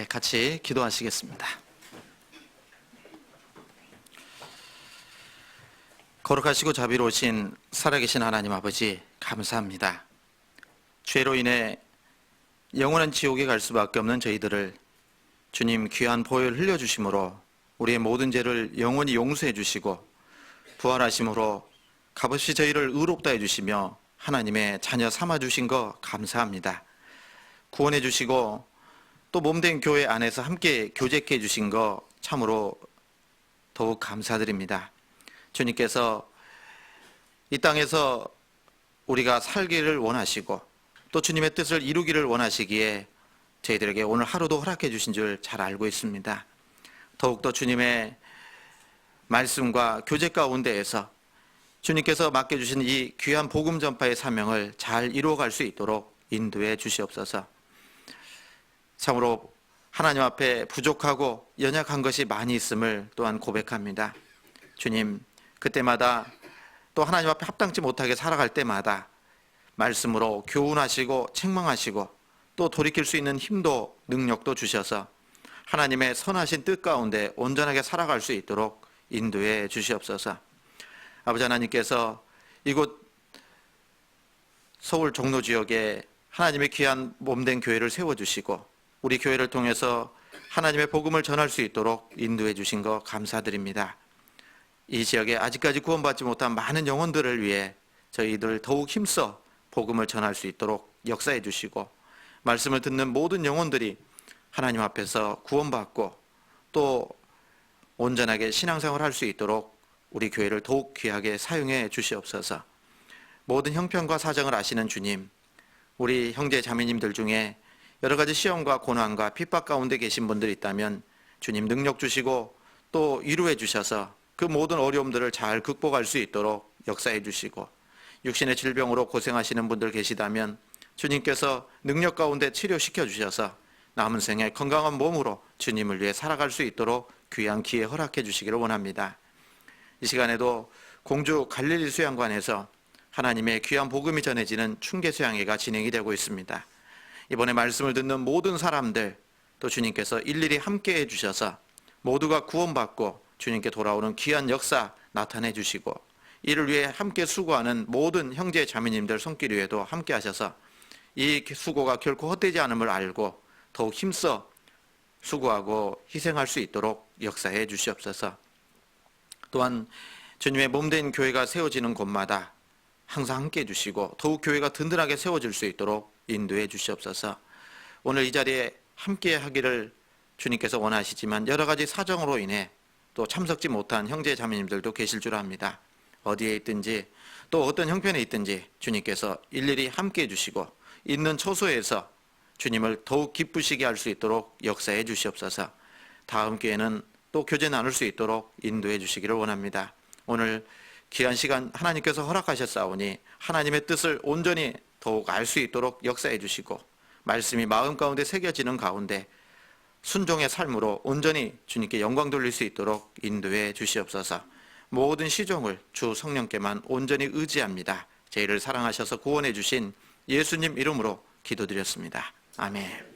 같이 기도하시겠습니다. 거룩하시고 자비로우신 살아계신 하나님 아버지, 감사합니다. 죄로 인해 영원한 지옥에 갈 수밖에 없는 저희들을 주님 귀한 보혈 흘려주심으로 우리의 모든 죄를 영원히 용서해 주시고, 부활하심으로 값없이 저희를 의롭다 해주시며 하나님의 자녀 삼아주신 거 감사합니다. 구원해 주시고 또 몸된 교회 안에서 함께 교제케 해주신 거 참으로 더욱 감사드립니다. 주님께서 이 땅에서 우리가 살기를 원하시고 또 주님의 뜻을 이루기를 원하시기에 저희들에게 오늘 하루도 허락해 주신 줄 잘 알고 있습니다. 더욱더 주님의 말씀과 교제 가운데에서 주님께서 맡겨주신 이 귀한 복음 전파의 사명을 잘 이루어갈 수 있도록 인도해 주시옵소서. 참으로 하나님 앞에 부족하고 연약한 것이 많이 있음을 또한 고백합니다. 주님, 그때마다 또 하나님 앞에 합당치 못하게 살아갈 때마다 말씀으로 교훈하시고 책망하시고 또 돌이킬 수 있는 힘도 능력도 주셔서 하나님의 선하신 뜻 가운데 온전하게 살아갈 수 있도록 인도해 주시옵소서. 아버지 하나님께서 이곳 서울 종로 지역에 하나님의 귀한 몸된 교회를 세워주시고 우리 교회를 통해서 하나님의 복음을 전할 수 있도록 인도해 주신 거 감사드립니다. 이 지역에 아직까지 구원받지 못한 많은 영혼들을 위해 저희들 더욱 힘써 복음을 전할 수 있도록 역사해 주시고, 말씀을 듣는 모든 영혼들이 하나님 앞에서 구원받고 또 온전하게 신앙생활을 할 수 있도록 우리 교회를 더욱 귀하게 사용해 주시옵소서. 모든 형편과 사정을 아시는 주님, 우리 형제 자매님들 중에 여러 가지 시험과 고난과 핍박 가운데 계신 분들이 있다면 주님 능력 주시고 또 위로해 주셔서 그 모든 어려움들을 잘 극복할 수 있도록 역사해 주시고, 육신의 질병으로 고생하시는 분들 계시다면 주님께서 능력 가운데 치료시켜 주셔서 남은 생에 건강한 몸으로 주님을 위해 살아갈 수 있도록 귀한 기회 허락해 주시기를 원합니다. 이 시간에도 공주 갈릴리 수양관에서 하나님의 귀한 복음이 전해지는 충계 수양회가 진행이 되고 있습니다. 이번에 말씀을 듣는 모든 사람들 또 주님께서 일일이 함께 해주셔서 모두가 구원받고 주님께 돌아오는 귀한 역사 나타내 주시고, 이를 위해 함께 수고하는 모든 형제 자매님들 손길 위에도 함께 하셔서 이 수고가 결코 헛되지 않음을 알고 더욱 힘써 수고하고 희생할 수 있도록 역사해 주시옵소서. 또한 주님의 몸된 교회가 세워지는 곳마다 항상 함께 해주시고 더욱 교회가 든든하게 세워질 수 있도록 인도해 주시옵소서. 오늘 이 자리에 함께 하기를 주님께서 원하시지만 여러 가지 사정으로 인해 또 참석지 못한 형제 자매님들도 계실 줄 압니다. 어디에 있든지 또 어떤 형편에 있든지 주님께서 일일이 함께 해주시고 있는 처소에서 주님을 더욱 기쁘시게 할 수 있도록 역사해 주시옵소서. 다음 기회는 또 교제 나눌 수 있도록 인도해 주시기를 원합니다. 오늘 귀한 시간 하나님께서 허락하셨사오니 하나님의 뜻을 온전히 더욱 알 수 있도록 역사해 주시고, 말씀이 마음 가운데 새겨지는 가운데 순종의 삶으로 온전히 주님께 영광 돌릴 수 있도록 인도해 주시옵소서. 모든 시종을 주 성령께만 온전히 의지합니다. 저희를 사랑하셔서 구원해 주신 예수님 이름으로 기도드렸습니다. 아멘.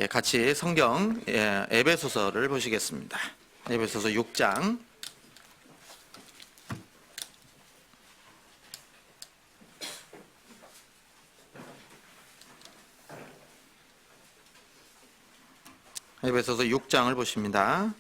같이 성경 에베소서를 보시겠습니다. 에베소서 6장 에베소서 6장을 보십니다.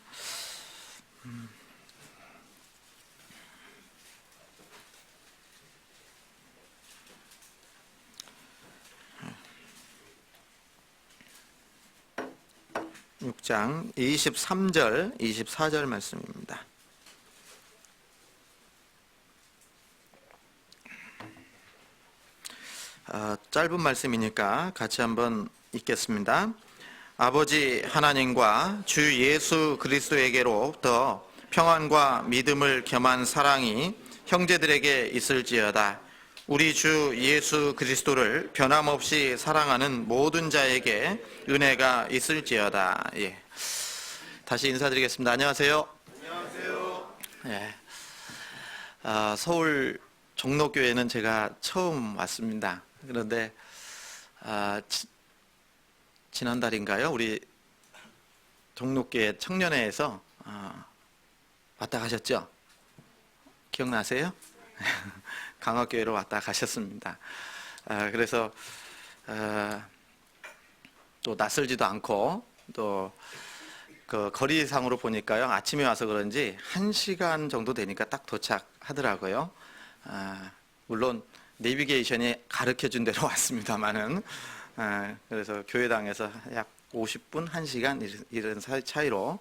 육 장 23절, 24절 말씀입니다. 짧은 말씀이니까 같이 한번 읽겠습니다. 아버지 하나님과 주 예수 그리스도에게로부터 평안과 믿음을 겸한 사랑이 형제들에게 있을지어다. 우리 주 예수 그리스도를 변함없이 사랑하는 모든 자에게 은혜가 있을지어다. 다시 인사드리겠습니다. 안녕하세요. 안녕하세요. 서울 종로교회는 제가 처음 왔습니다. 그런데 지난달인가요? 우리 종로교회 청년회에서 왔다 가셨죠? 기억나세요? 강화교회로 왔다 가셨습니다. 그래서 또 낯설지도 않고 또 그 거리상으로 보니까요, 아침에 와서 그런지 1시간 정도 되니까 딱 도착하더라고요. 물론 내비게이션이 가르쳐 준 대로 왔습니다만은, 그래서 교회당에서 약 50분, 1시간 이런 차이로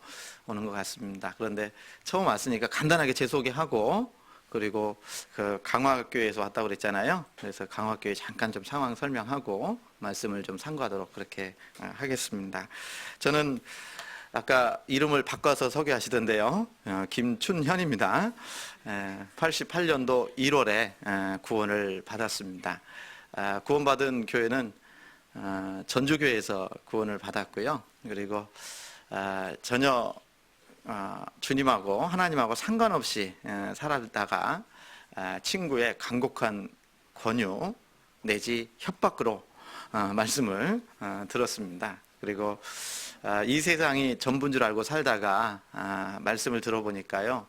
오는 것 같습니다. 그런데 처음 왔으니까 간단하게 제 소개하고, 그리고 그 강화교회에서 왔다고 그랬잖아요. 그래서 강화교회 잠깐 좀 상황 설명하고 말씀을 좀 참고하도록 그렇게 하겠습니다. 저는 아까 이름을 바꿔서 소개하시던데요. 김춘현입니다. 88년도 1월에 구원을 받았습니다. 구원받은 교회는 전주교회에서 구원을 받았고요. 그리고 전혀 주님하고 하나님하고 상관없이 살아다가 친구의 간곡한 권유 내지 협박으로 말씀을 들었습니다. 그리고 이 세상이 전부인 줄 알고 살다가 말씀을 들어보니까요,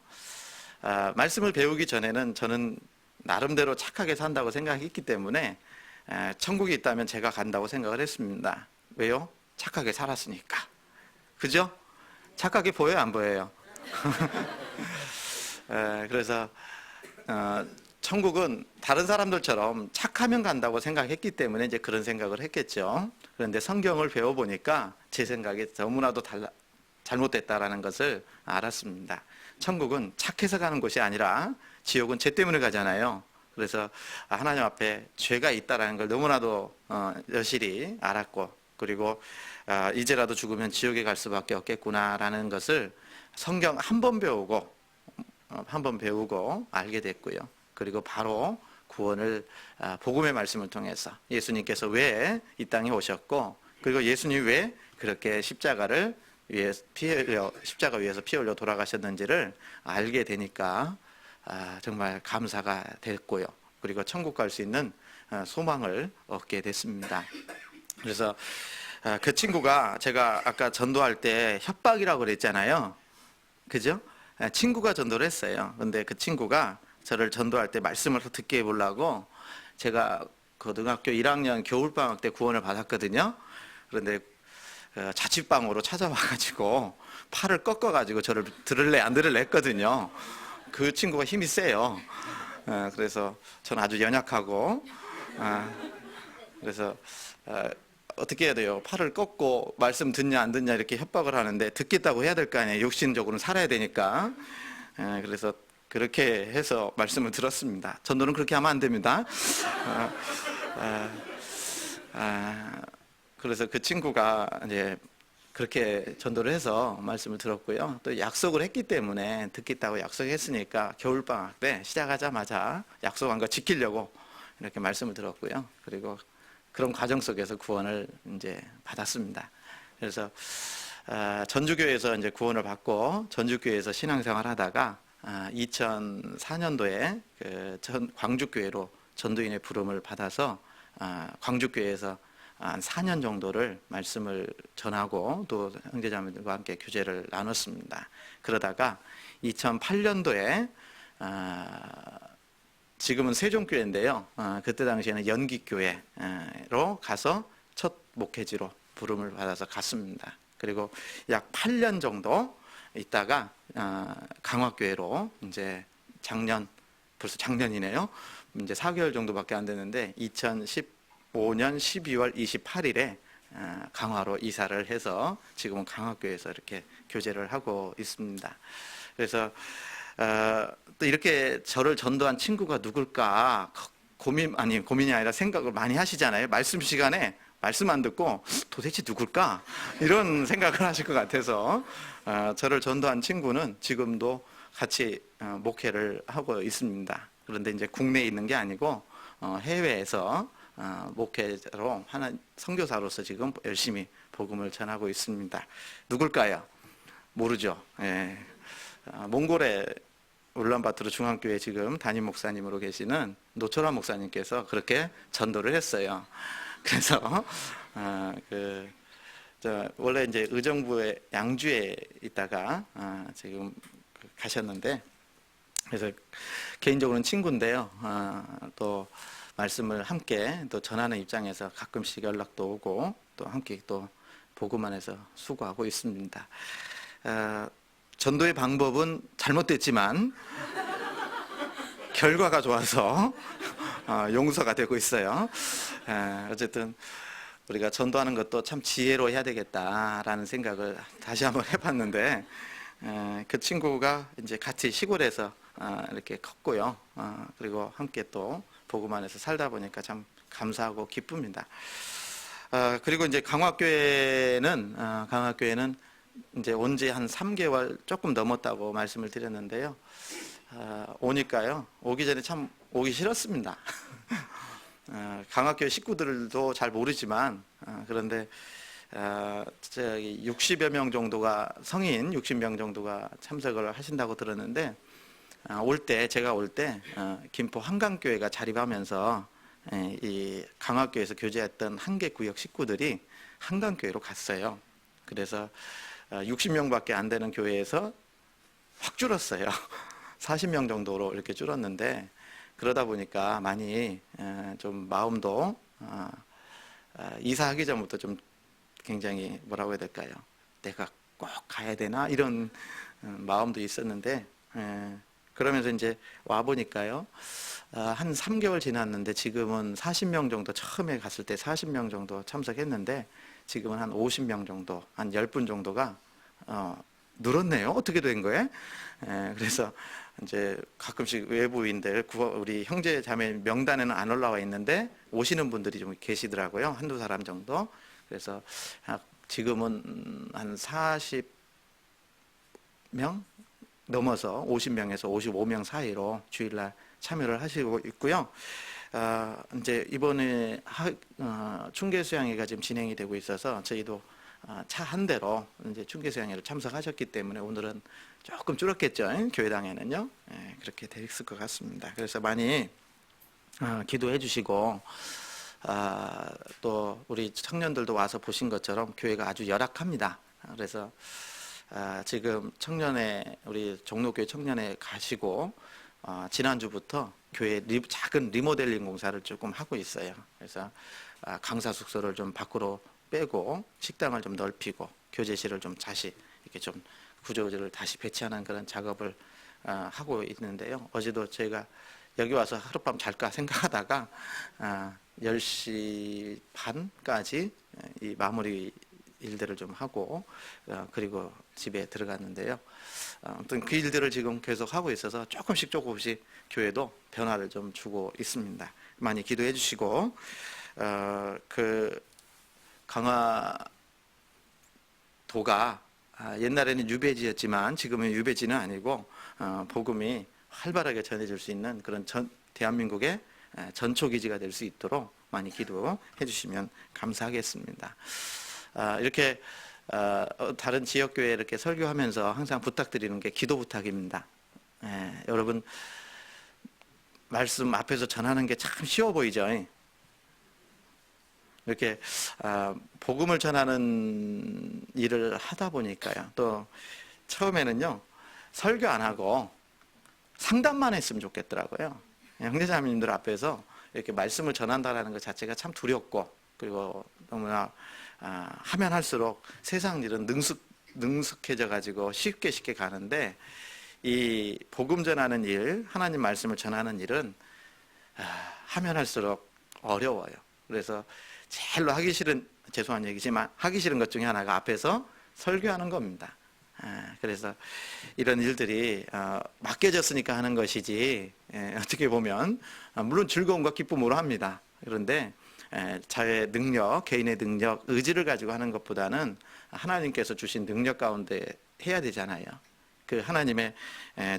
말씀을 배우기 전에는 저는 나름대로 착하게 산다고 생각했기 때문에 천국이 있다면 제가 간다고 생각을 했습니다. 왜요? 착하게 살았으니까. 그죠? 착하게 보여요, 안 보여요? 그래서 천국은 다른 사람들처럼 착하면 간다고 생각했기 때문에 이제 그런 생각을 했겠죠. 그런데 성경을 배워보니까 제 생각이 너무나도 잘못됐다라는 것을 알았습니다. 천국은 착해서 가는 곳이 아니라 지옥은 죄 때문에 가잖아요. 그래서 하나님 앞에 죄가 있다라는 걸 너무나도 여실히 알았고, 그리고 이제라도 죽으면 지옥에 갈 수밖에 없겠구나라는 것을 성경 한 번 배우고 알게 됐고요. 그리고 바로 구원을 복음의 말씀을 통해서 예수님께서 왜 이 땅에 오셨고, 그리고 예수님이 왜 그렇게 십자가 위에서 피 흘려 돌아가셨는지를 알게 되니까 정말 감사가 됐고요. 그리고 천국 갈 수 있는 소망을 얻게 됐습니다. 그래서 그 친구가 제가 아까 전도할 때 협박이라고 그랬잖아요. 그죠? 친구가 전도를 했어요. 근데 그 친구가 저를 전도할 때 말씀을 듣게 해보려고, 제가 고등학교 1학년 겨울방학 때 구원을 받았거든요. 그런데 자취방으로 찾아와가지고 팔을 꺾어가지고 저를 들을래 안 들을래 했거든요. 그 친구가 힘이 세요. 그래서 저는 아주 연약하고, 그래서 어떻게 해야 돼요? 팔을 꺾고 말씀 듣냐 안 듣냐 이렇게 협박을 하는데 듣겠다고 해야 될 거 아니에요. 욕심적으로는 살아야 되니까. 그래서 그렇게 해서 말씀을 들었습니다. 전도는 그렇게 하면 안 됩니다. 그래서 그 친구가 이제 그렇게 전도를 해서 말씀을 들었고요. 또 약속을 했기 때문에 듣겠다고 약속했으니까 겨울방학 때 시작하자마자 약속한 거 지키려고 이렇게 말씀을 들었고요. 그리고 그런 과정 속에서 구원을 이제 받았습니다. 그래서 전주교회에서 이제 구원을 받고 전주교회에서 신앙생활 하다가 2004년도에 광주교회로 전도인의 부름을 받아서 광주교회에서 한 4년 정도를 말씀을 전하고 또 형제자매들과 함께 교제를 나눴습니다. 그러다가 2008년도에 지금은 세종교회인데요. 그때 당시에는 연기교회로 가서 첫 목회지로 부름을 받아서 갔습니다. 그리고 약 8년 정도 있다가 강화교회로 이제 벌써 작년이네요. 이제 4개월 정도밖에 안 됐는데 2015년 12월 28일에 강화로 이사를 해서 지금은 강화교회에서 이렇게 교제를 하고 있습니다. 그래서 또 이렇게 저를 전도한 친구가 누굴까 고민이 아니라 생각을 많이 하시잖아요. 말씀 시간에 말씀 안 듣고 도대체 누굴까 이런 생각을 하실 것 같아서 저를 전도한 친구는 지금도 같이 목회를 하고 있습니다. 그런데 이제 국내에 있는 게 아니고 해외에서 목회자로 하는 선교사로서 지금 열심히 복음을 전하고 있습니다. 누굴까요? 모르죠. 예. 몽골의 울란바토르 중앙교회 지금 담임 목사님으로 계시는 노철환 목사님께서 그렇게 전도를 했어요. 그래서 원래 이제 의정부의 양주에 있다가 지금 가셨는데, 그래서 개인적으로는 친구인데요. 또 말씀을 함께 또 전하는 입장에서 가끔씩 연락도 오고 또 함께 또 보고만 해서 수고하고 있습니다. 전도의 방법은 잘못됐지만 결과가 좋아서 용서가 되고 있어요. 어쨌든 우리가 전도하는 것도 참 지혜로 해야 되겠다라는 생각을 다시 한번 해봤는데, 그 친구가 이제 같이 시골에서 이렇게 컸고요. 그리고 함께 또 보고만 해서 살다 보니까 참 감사하고 기쁩니다. 그리고 이제 강화교회는 이제 온 지 한 3개월 조금 넘었다고 말씀을 드렸는데요. 오니까요, 오기 전에 참 오기 싫었습니다. 강학교회 식구들도 잘 모르지만, 그런데 60여 명 정도가, 성인 60명 정도가 참석을 하신다고 들었는데, 제가 올 때 김포 한강교회가 자립하면서 이 강학교에서 교제했던 한계구역 식구들이 한강교회로 갔어요. 그래서 60명밖에 안 되는 교회에서 확 줄었어요. 40명 정도로 이렇게 줄었는데, 그러다 보니까 많이 좀 마음도 이사하기 전부터 좀 굉장히 뭐라고 해야 될까요? 내가 꼭 가야 되나? 이런 마음도 있었는데, 그러면서 이제 와 보니까요, 한 3개월 지났는데 지금은 40명 정도, 처음에 갔을 때 40명 정도 참석했는데 지금은 한 50명 정도, 한 10분 정도가 늘었네요. 어떻게 된 거예요? 그래서 이제 가끔씩 외부인들, 우리 형제 자매 명단에는 안 올라와 있는데 오시는 분들이 좀 계시더라고요. 한두 사람 정도. 그래서 지금은 한 40명 넘어서 50명에서 55명 사이로 주일날 참여를 하시고 있고요. 이제 이번에 충계수양회가 지금 진행이 되고 있어서 저희도 차 한 대로 이제 충계수양회를 참석하셨기 때문에 오늘은 조금 줄었겠죠. 교회당에는요. 그렇게 돼 있을 것 같습니다. 그래서 많이 기도해 주시고, 또 우리 청년들도 와서 보신 것처럼 교회가 아주 열악합니다. 그래서 지금 우리 종로교회 청년회 가시고 지난주부터 교회 작은 리모델링 공사를 조금 하고 있어요. 그래서 강사 숙소를 좀 밖으로 빼고 식당을 좀 넓히고 교제실을 좀 다시 이렇게 좀 구조를 다시 배치하는 그런 작업을 하고 있는데요. 어제도 저희가 여기 와서 하룻밤 잘까 생각하다가 10시 반까지 이 마무리 일들을 좀 하고 그리고 집에 들어갔는데요. 아무튼 그 일들을 지금 계속 하고 있어서 조금씩 교회도 변화를 좀 주고 있습니다. 많이 기도해 주시고, 그 강화도가 옛날에는 유배지였지만 지금은 유배지는 아니고 복음이 활발하게 전해질 수 있는 그런 대한민국의 전초기지가 될 수 있도록 많이 기도해 주시면 감사하겠습니다. 이렇게 다른 지역교회에 이렇게 설교하면서 항상 부탁드리는 게 기도 부탁입니다. 여러분, 말씀 앞에서 전하는 게 참 쉬워 보이죠? 이렇게 복음을 전하는 일을 하다 보니까요. 또 처음에는요, 설교 안 하고 상담만 했으면 좋겠더라고요. 형제자매님들 앞에서 이렇게 말씀을 전한다는 것 자체가 참 두렵고, 그리고 너무나 하면 할수록 세상 일은 능숙해져 가지고 쉽게 가는데, 이 복음 전하는 일, 하나님 말씀을 전하는 일은 하면 할수록 어려워요. 그래서 제일로 하기 싫은, 죄송한 얘기지만 하기 싫은 것 중에 하나가 앞에서 설교하는 겁니다. 그래서 이런 일들이 맡겨졌으니까 하는 것이지, 어떻게 보면 물론 즐거움과 기쁨으로 합니다. 그런데 자의 능력, 개인의 능력, 의지를 가지고 하는 것보다는 하나님께서 주신 능력 가운데 해야 되잖아요. 그 하나님의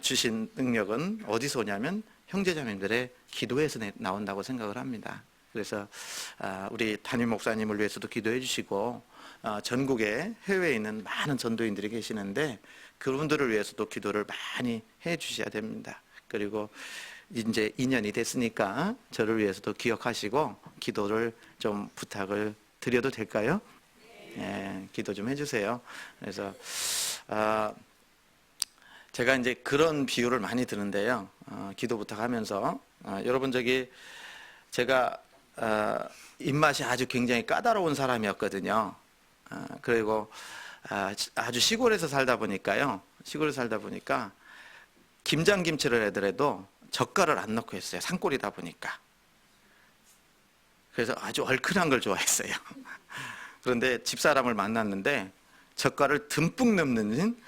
주신 능력은 어디서 오냐면 형제자매들의 기도에서 나온다고 생각을 합니다. 그래서 우리 담임 목사님을 위해서도 기도해 주시고, 전국에 해외에 있는 많은 전도인들이 계시는데 그분들을 위해서도 기도를 많이 해 주셔야 됩니다. 그리고 이제 2년이 됐으니까 저를 위해서도 기억하시고 기도를 좀 부탁을 드려도 될까요? 예, 기도 좀 해주세요. 그래서 제가 이제 그런 비유를 많이 드는데요. 기도 부탁하면서 여러분 제가 입맛이 아주 굉장히 까다로운 사람이었거든요. 그리고 아주 시골에서 살다 보니까요. 시골에서 살다 보니까 김장김치를 하더라도 젓갈을 안 넣고 했어요. 산골이다 보니까. 그래서 아주 얼큰한 걸 좋아했어요. 그런데 집사람을 만났는데 젓갈을 듬뿍 넣는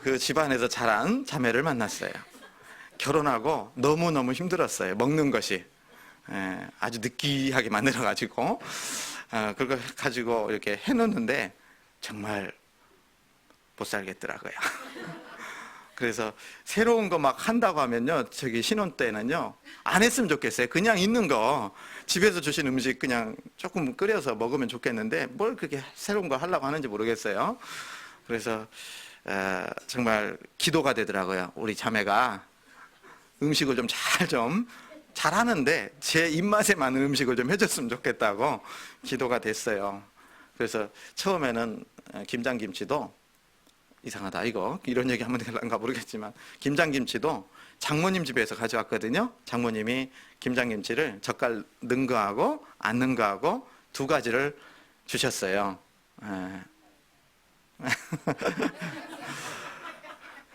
그 집안에서 자란 자매를 만났어요. 결혼하고 너무너무 힘들었어요. 먹는 것이. 아주 느끼하게 만들어가지고 그걸 가지고 이렇게 해놓는데 정말 못 살겠더라고요. 그래서 새로운 거 막 한다고 하면요, 저기 신혼 때는요 안 했으면 좋겠어요. 그냥 있는 거 집에서 주신 음식 그냥 조금 끓여서 먹으면 좋겠는데 뭘 그렇게 새로운 거 하려고 하는지 모르겠어요. 그래서 정말 기도가 되더라고요. 우리 자매가 음식을 좀 잘하는데 제 입맛에 맞는 음식을 좀 해줬으면 좋겠다고 기도가 됐어요. 그래서 처음에는 김장김치도 이상하다 이거 이런 얘기 하면 될런가 모르겠지만 김장김치도 장모님 집에서 가져왔거든요. 장모님이 김장김치를 젓갈 넣은 거하고 안 넣은 거하고 두 가지를 주셨어요.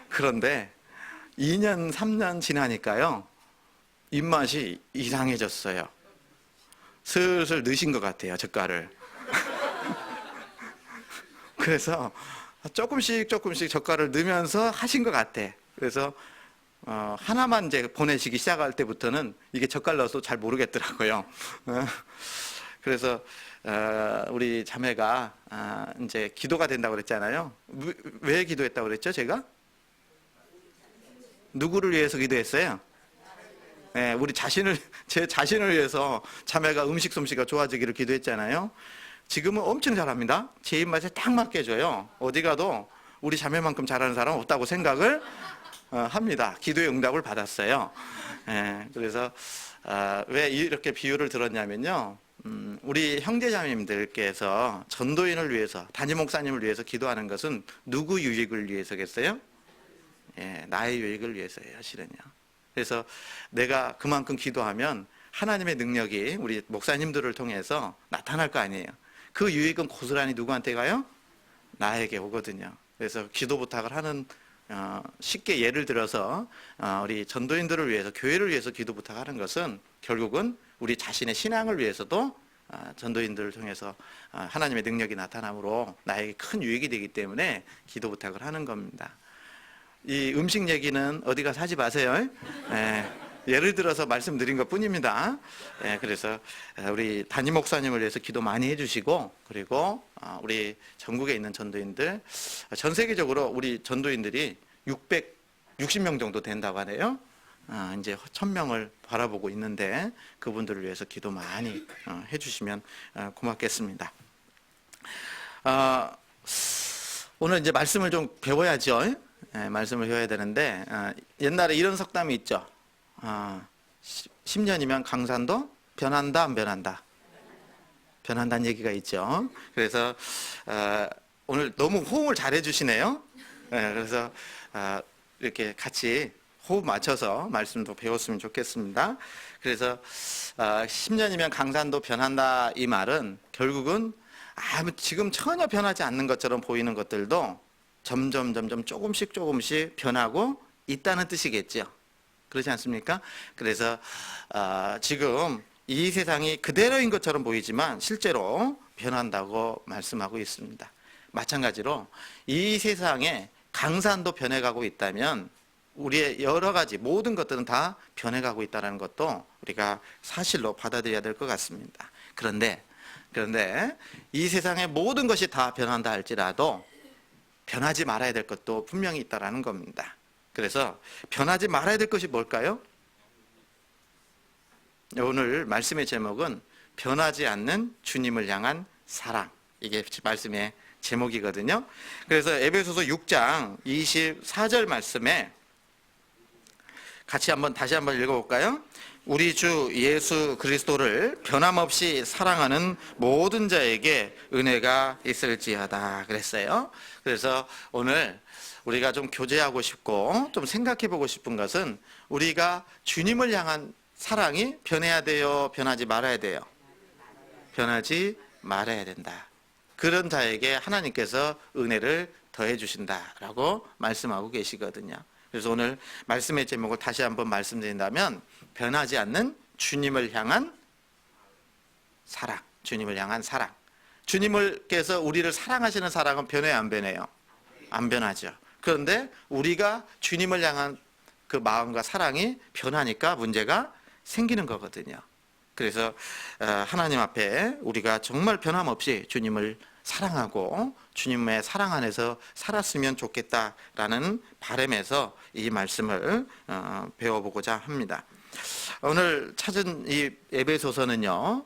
그런데 2년 3년 지나니까요 입맛이 이상해졌어요. 슬슬 넣으신 것 같아요, 젓갈을. 그래서 조금씩 젓갈을 넣으면서 하신 것 같아. 그래서 하나만 이제 보내시기 시작할 때부터는 이게 젓갈 넣어서 잘 모르겠더라고요. 그래서 우리 자매가 이제 기도가 된다고 그랬잖아요. 왜 기도했다고 그랬죠, 제가? 누구를 위해서 기도했어요? 네, 제 자신을 위해서 자매가 음식 솜씨가 좋아지기를 기도했잖아요. 지금은 엄청 잘합니다. 제 입맛에 딱 맞게 해줘요. 어디 가도 우리 자매만큼 잘하는 사람 없다고 생각을 합니다. 기도의 응답을 받았어요. 그래서 왜 이렇게 비유를 들었냐면요. 우리 형제자매님들께서 전도인을 위해서, 담임 목사님을 위해서 기도하는 것은 누구 유익을 위해서겠어요? 나의 유익을 위해서예요, 실은요. 그래서 내가 그만큼 기도하면 하나님의 능력이 우리 목사님들을 통해서 나타날 거 아니에요. 그 유익은 고스란히 누구한테 가요? 나에게 오거든요. 그래서 기도 부탁을 하는, 쉽게 예를 들어서 우리 전도인들을 위해서, 교회를 위해서 기도 부탁하는 것은 결국은 우리 자신의 신앙을 위해서도 전도인들을 통해서 하나님의 능력이 나타남으로 나에게 큰 유익이 되기 때문에 기도 부탁을 하는 겁니다. 이 음식 얘기는 어디 가서 하지 마세요. 예를 들어서 말씀드린 것 뿐입니다. 그래서 우리 담임 목사님을 위해서 기도 많이 해주시고, 그리고 우리 전국에 있는 전도인들, 전 세계적으로 우리 전도인들이 660명 정도 된다고 하네요. 이제 1000명을 바라보고 있는데 그분들을 위해서 기도 많이 해주시면 고맙겠습니다. 오늘 이제 말씀을 좀 배워야죠. 말씀을 배워야 되는데 옛날에 이런 석담이 있죠. 10년이면 강산도 변한다 안 변한다? 변한다는 얘기가 있죠. 그래서 오늘 너무 호응을 잘 해주시네요. 그래서 이렇게 같이 호흡 맞춰서 말씀도 배웠으면 좋겠습니다. 그래서 10년이면 강산도 변한다 이 말은 결국은 지금 전혀 변하지 않는 것처럼 보이는 것들도 점점 조금씩 변하고 있다는 뜻이겠죠. 그렇지 않습니까? 그래서 지금 이 세상이 그대로인 것처럼 보이지만 실제로 변한다고 말씀하고 있습니다. 마찬가지로 이 세상에 강산도 변해가고 있다면 우리의 여러 가지 모든 것들은 다 변해가고 있다는 것도 우리가 사실로 받아들여야 될 것 같습니다. 그런데 이 세상의 모든 것이 다 변한다 할지라도 변하지 말아야 될 것도 분명히 있다는 겁니다. 그래서 변하지 말아야 될 것이 뭘까요? 오늘 말씀의 제목은 변하지 않는 주님을 향한 사랑, 이게 말씀의 제목이거든요. 그래서 에베소서 6장 24절 말씀에 다시 한번 읽어볼까요? 우리 주 예수 그리스도를 변함없이 사랑하는 모든 자에게 은혜가 있을지어다 그랬어요. 그래서 오늘 우리가 좀 교제하고 싶고 좀 생각해 보고 싶은 것은 우리가 주님을 향한 사랑이 변해야 돼요? 변하지 말아야 돼요? 변하지 말아야 된다. 그런 자에게 하나님께서 은혜를 더해 주신다라고 말씀하고 계시거든요. 그래서 오늘 말씀의 제목을 다시 한번 말씀드린다면 변하지 않는 주님을 향한 사랑, 주님을 향한 사랑. 주님께서 우리를 사랑하시는 사랑은 변해요, 안 변해요? 안 변하죠. 그런데 우리가 주님을 향한 그 마음과 사랑이 변하니까 문제가 생기는 거거든요. 그래서 하나님 앞에 우리가 정말 변함없이 주님을 사랑하고 주님의 사랑 안에서 살았으면 좋겠다라는 바람에서 이 말씀을 배워보고자 합니다. 오늘 찾은 이 에베소서는요,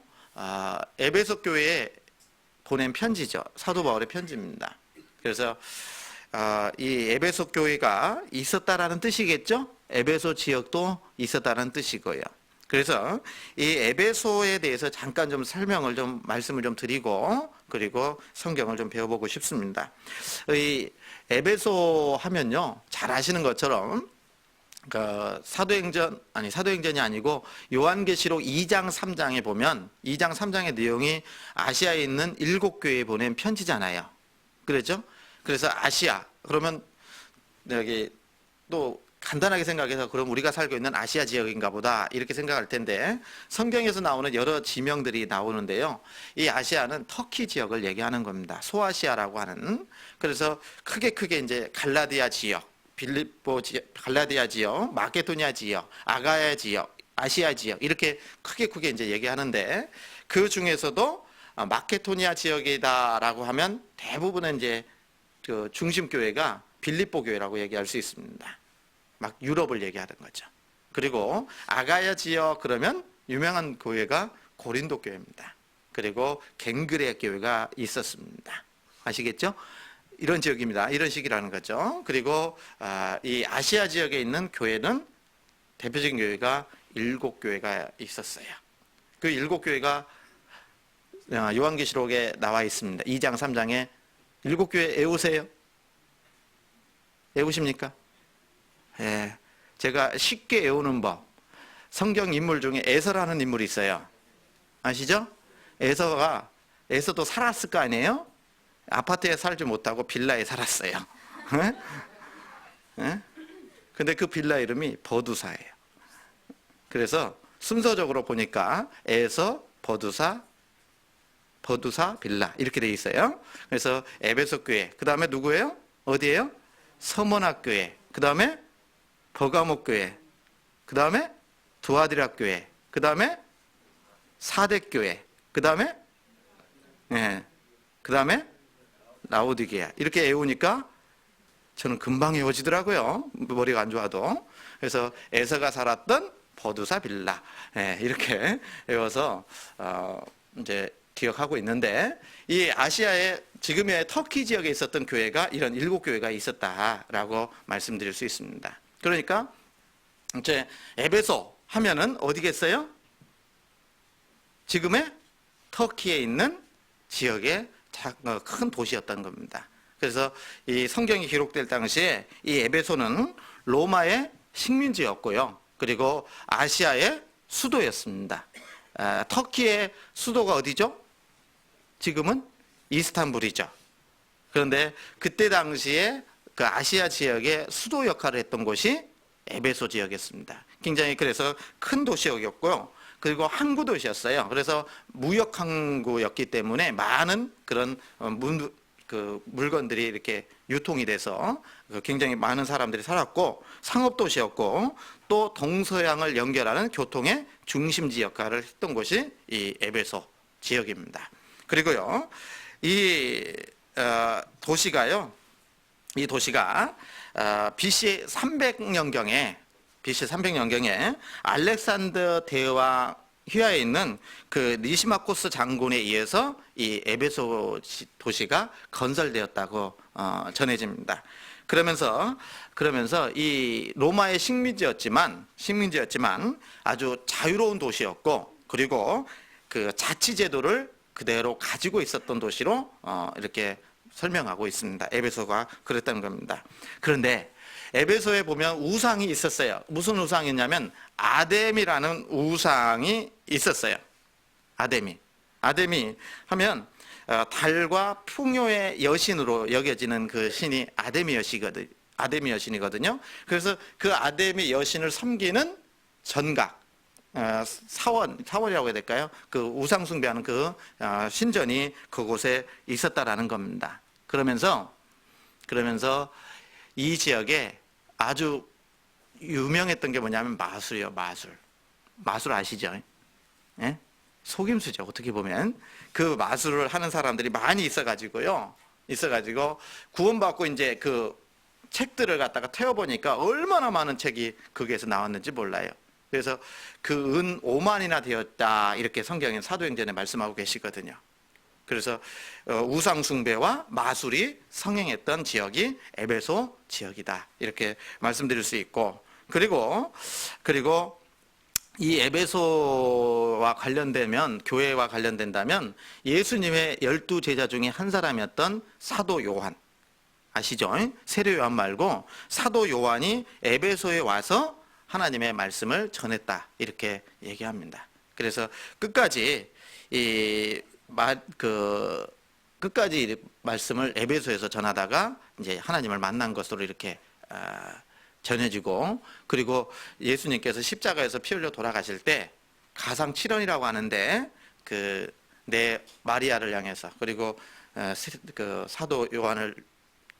에베소 교회에 보낸 편지죠. 사도 바울의 편지입니다. 그래서 이 에베소 교회가 있었다라는 뜻이겠죠. 에베소 지역도 있었다는 뜻이고요. 그래서 이 에베소에 대해서 잠깐 좀 설명을 좀 말씀을 좀 드리고 그리고 성경을 좀 배워보고 싶습니다. 이 에베소 하면요, 잘 아시는 것처럼 사도행전이 아니고 요한계시록 2장 3장에 보면 2장 3장의 내용이 아시아에 있는 7교회에 보낸 편지잖아요. 그렇죠? 그래서 아시아 그러면 여기 또 간단하게 생각해서 그럼 우리가 살고 있는 아시아 지역인가 보다 이렇게 생각할 텐데 성경에서 나오는 여러 지명들이 나오는데요. 이 아시아는 터키 지역을 얘기하는 겁니다. 소아시아라고 하는. 그래서 크게 이제 갈라디아 지역, 빌립보 지역, 갈라디아 지역, 마케도니아 지역, 아가야 지역, 아시아 지역 이렇게 크게 이제 얘기하는데 그 중에서도 마케도니아 지역이다라고 하면 대부분은 이제 그 중심 교회가 빌립보 교회라고 얘기할 수 있습니다. 막 유럽을 얘기하는 거죠. 그리고 아가야 지역 그러면 유명한 교회가 고린도 교회입니다. 그리고 갱그레 교회가 있었습니다. 아시겠죠? 이런 지역입니다. 이런 식이라는 거죠. 그리고 이 아시아 지역에 있는 교회는 대표적인 교회가 7교회가 있었어요. 그 7교회가 요한계시록에 나와 있습니다. 2장 3장에 7교회 외우세요? 외우십니까? 예, 제가 쉽게 외우는 법. 성경 인물 중에 에서라는 인물이 있어요. 아시죠? 에서도 살았을 거 아니에요? 아파트에 살지 못하고 빌라에 살았어요. 예? 근데 그 빌라 이름이 버두사예요. 그래서 순서적으로 보니까 에서, 버두사, 빌라 이렇게 돼 있어요. 그래서 에베소 교회, 그 다음에 누구예요? 어디예요? 서머나 교회, 그 다음에 버가모 교회, 그 다음에 두아디라 교회, 그 다음에 사뎃 교회, 그 다음에 라오디게아 이렇게 외우니까 저는 금방 외워지더라고요. 머리가 안 좋아도. 그래서 에서가 살았던 버두사 빌라 이렇게 외워서 이제 기억하고 있는데 이 아시아의 지금의 터키 지역에 있었던 교회가 이런 7교회가 있었다라고 말씀드릴 수 있습니다. 그러니까 이제 에베소 하면은 어디겠어요? 지금의 터키에 있는 지역의 큰 도시였던 겁니다. 그래서 이 성경이 기록될 당시에 이 에베소는 로마의 식민지였고요. 그리고 아시아의 수도였습니다. 터키의 수도가 어디죠? 지금은 이스탄불이죠. 그런데 그때 당시에 그 아시아 지역의 수도 역할을 했던 곳이 에베소 지역이었습니다. 굉장히 그래서 큰 도시였고요. 그리고 항구 도시였어요. 그래서 무역 항구였기 때문에 많은 그런 물건들이 이렇게 유통이 돼서 굉장히 많은 사람들이 살았고 상업 도시였고 또 동서양을 연결하는 교통의 중심지 역할을 했던 곳이 이 에베소 지역입니다. 그리고요, 이 도시가 BC 300년경에 알렉산더 대왕 휘하에 있는 그 리시마코스 장군에 의해서 이 에베소 도시가 건설되었다고 전해집니다. 그러면서 이 로마의 식민지였지만 아주 자유로운 도시였고, 그리고 그 자치제도를 그대로 가지고 있었던 도시로 이렇게 설명하고 있습니다. 에베소가 그랬다는 겁니다. 그런데 에베소에 보면 우상이 있었어요. 무슨 우상이냐면 아뎀이라는 우상이 있었어요. 아데미 하면 달과 풍요의 여신으로 여겨지는 그 신이 아데미 여신이거든요. 그래서 그 아데미 여신을 섬기는 전각, 사원이라고 해야 될까요? 그 우상 숭배하는 그 신전이 그곳에 있었다라는 겁니다. 그러면서 이 지역에 아주 유명했던 게 뭐냐면 마술이요. 마술 아시죠? 예? 속임수죠. 어떻게 보면 그 마술을 하는 사람들이 많이 있어가지고 구원받고 이제 그 책들을 갖다가 태워보니까 얼마나 많은 책이 거기에서 나왔는지 몰라요. 그래서 그 은 5만이나 되었다, 이렇게 성경에 사도행전에 말씀하고 계시거든요. 그래서 우상 숭배와 마술이 성행했던 지역이 에베소 지역이다, 이렇게 말씀드릴 수 있고, 그리고 이 에베소와 관련되면, 교회와 관련된다면 예수님의 12제자 중에 한 사람이었던 사도 요한 아시죠? 세례 요한 말고 사도 요한이 에베소에 와서 하나님의 말씀을 전했다, 이렇게 얘기합니다. 그래서 끝까지 끝까지 말씀을 에베소에서 전하다가 이제 하나님을 만난 것으로 이렇게 전해지고, 그리고 예수님께서 십자가에서 피 흘려 돌아가실 때 가상 7원이라고 하는데 그 내 마리아를 향해서, 그리고 그 사도 요한을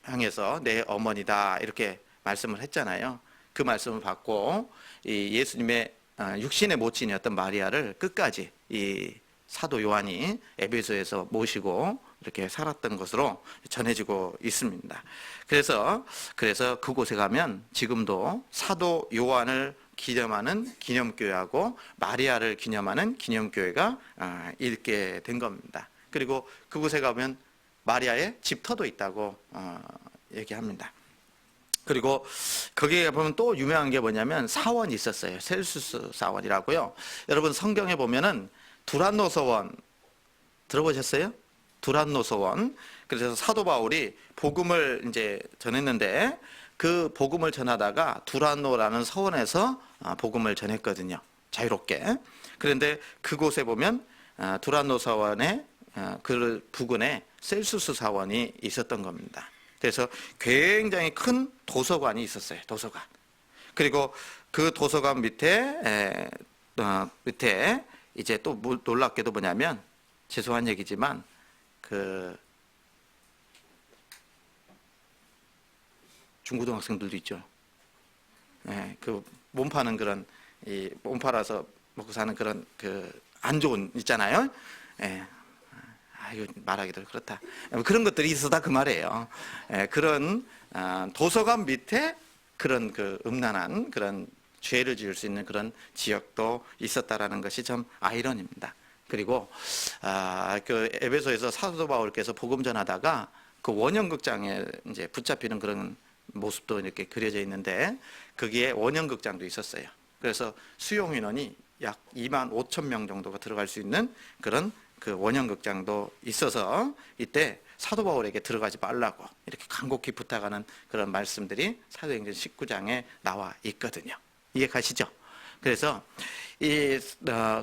향해서 내 어머니다, 이렇게 말씀을 했잖아요. 그 말씀을 받고 이 예수님의 육신의 모친이었던 마리아를 끝까지 이 사도 요한이 에베소에서 모시고 이렇게 살았던 것으로 전해지고 있습니다. 그래서 그곳에 가면 지금도 사도 요한을 기념하는 기념교회하고 마리아를 기념하는 기념교회가 있게 된 겁니다. 그리고 그곳에 가면 마리아의 집터도 있다고 얘기합니다. 그리고 거기에 보면 또 유명한 게 뭐냐면 사원이 있었어요. 셀수스 사원이라고요. 여러분 성경에 보면은 두란노 서원 들어보셨어요? 두란노 서원. 그래서 사도 바울이 복음을 이제 전했는데 그 복음을 전하다가 두란노라는 서원에서 복음을 전했거든요. 자유롭게. 그런데 그곳에 보면 두란노 서원의 그 부근에 셀수스 사원이 있었던 겁니다. 그래서 굉장히 큰 도서관이 있었어요. 도서관. 그리고 그 도서관 밑에 이제 또 놀랍게도 뭐냐면, 죄송한 얘기지만 그 중고등학생들도 있죠. 그 몸 파는 그런 몸 팔아서 먹고 사는 그런 그 안 좋은 있잖아요. 이거 말하기도 그렇다. 그런 것들이 있었다, 그 말이에요. 그런 도서관 밑에 그런 그 음란한 그런 죄를 지을 수 있는 그런 지역도 있었다라는 것이 참 아이러니입니다. 그리고 그 에베소에서 사도 바울께서 복음 전하다가 그 원형극장에 이제 붙잡히는 그런 모습도 이렇게 그려져 있는데, 거기에 원형극장도 있었어요. 그래서 수용 인원이 약 2만 5천 명 정도가 들어갈 수 있는 그런 그 원형극장도 있어서 이때 사도 바울에게 들어가지 말라고 이렇게 간곡히 부탁하는 그런 말씀들이 사도행전 19장에 나와 있거든요. 이해 가시죠? 그래서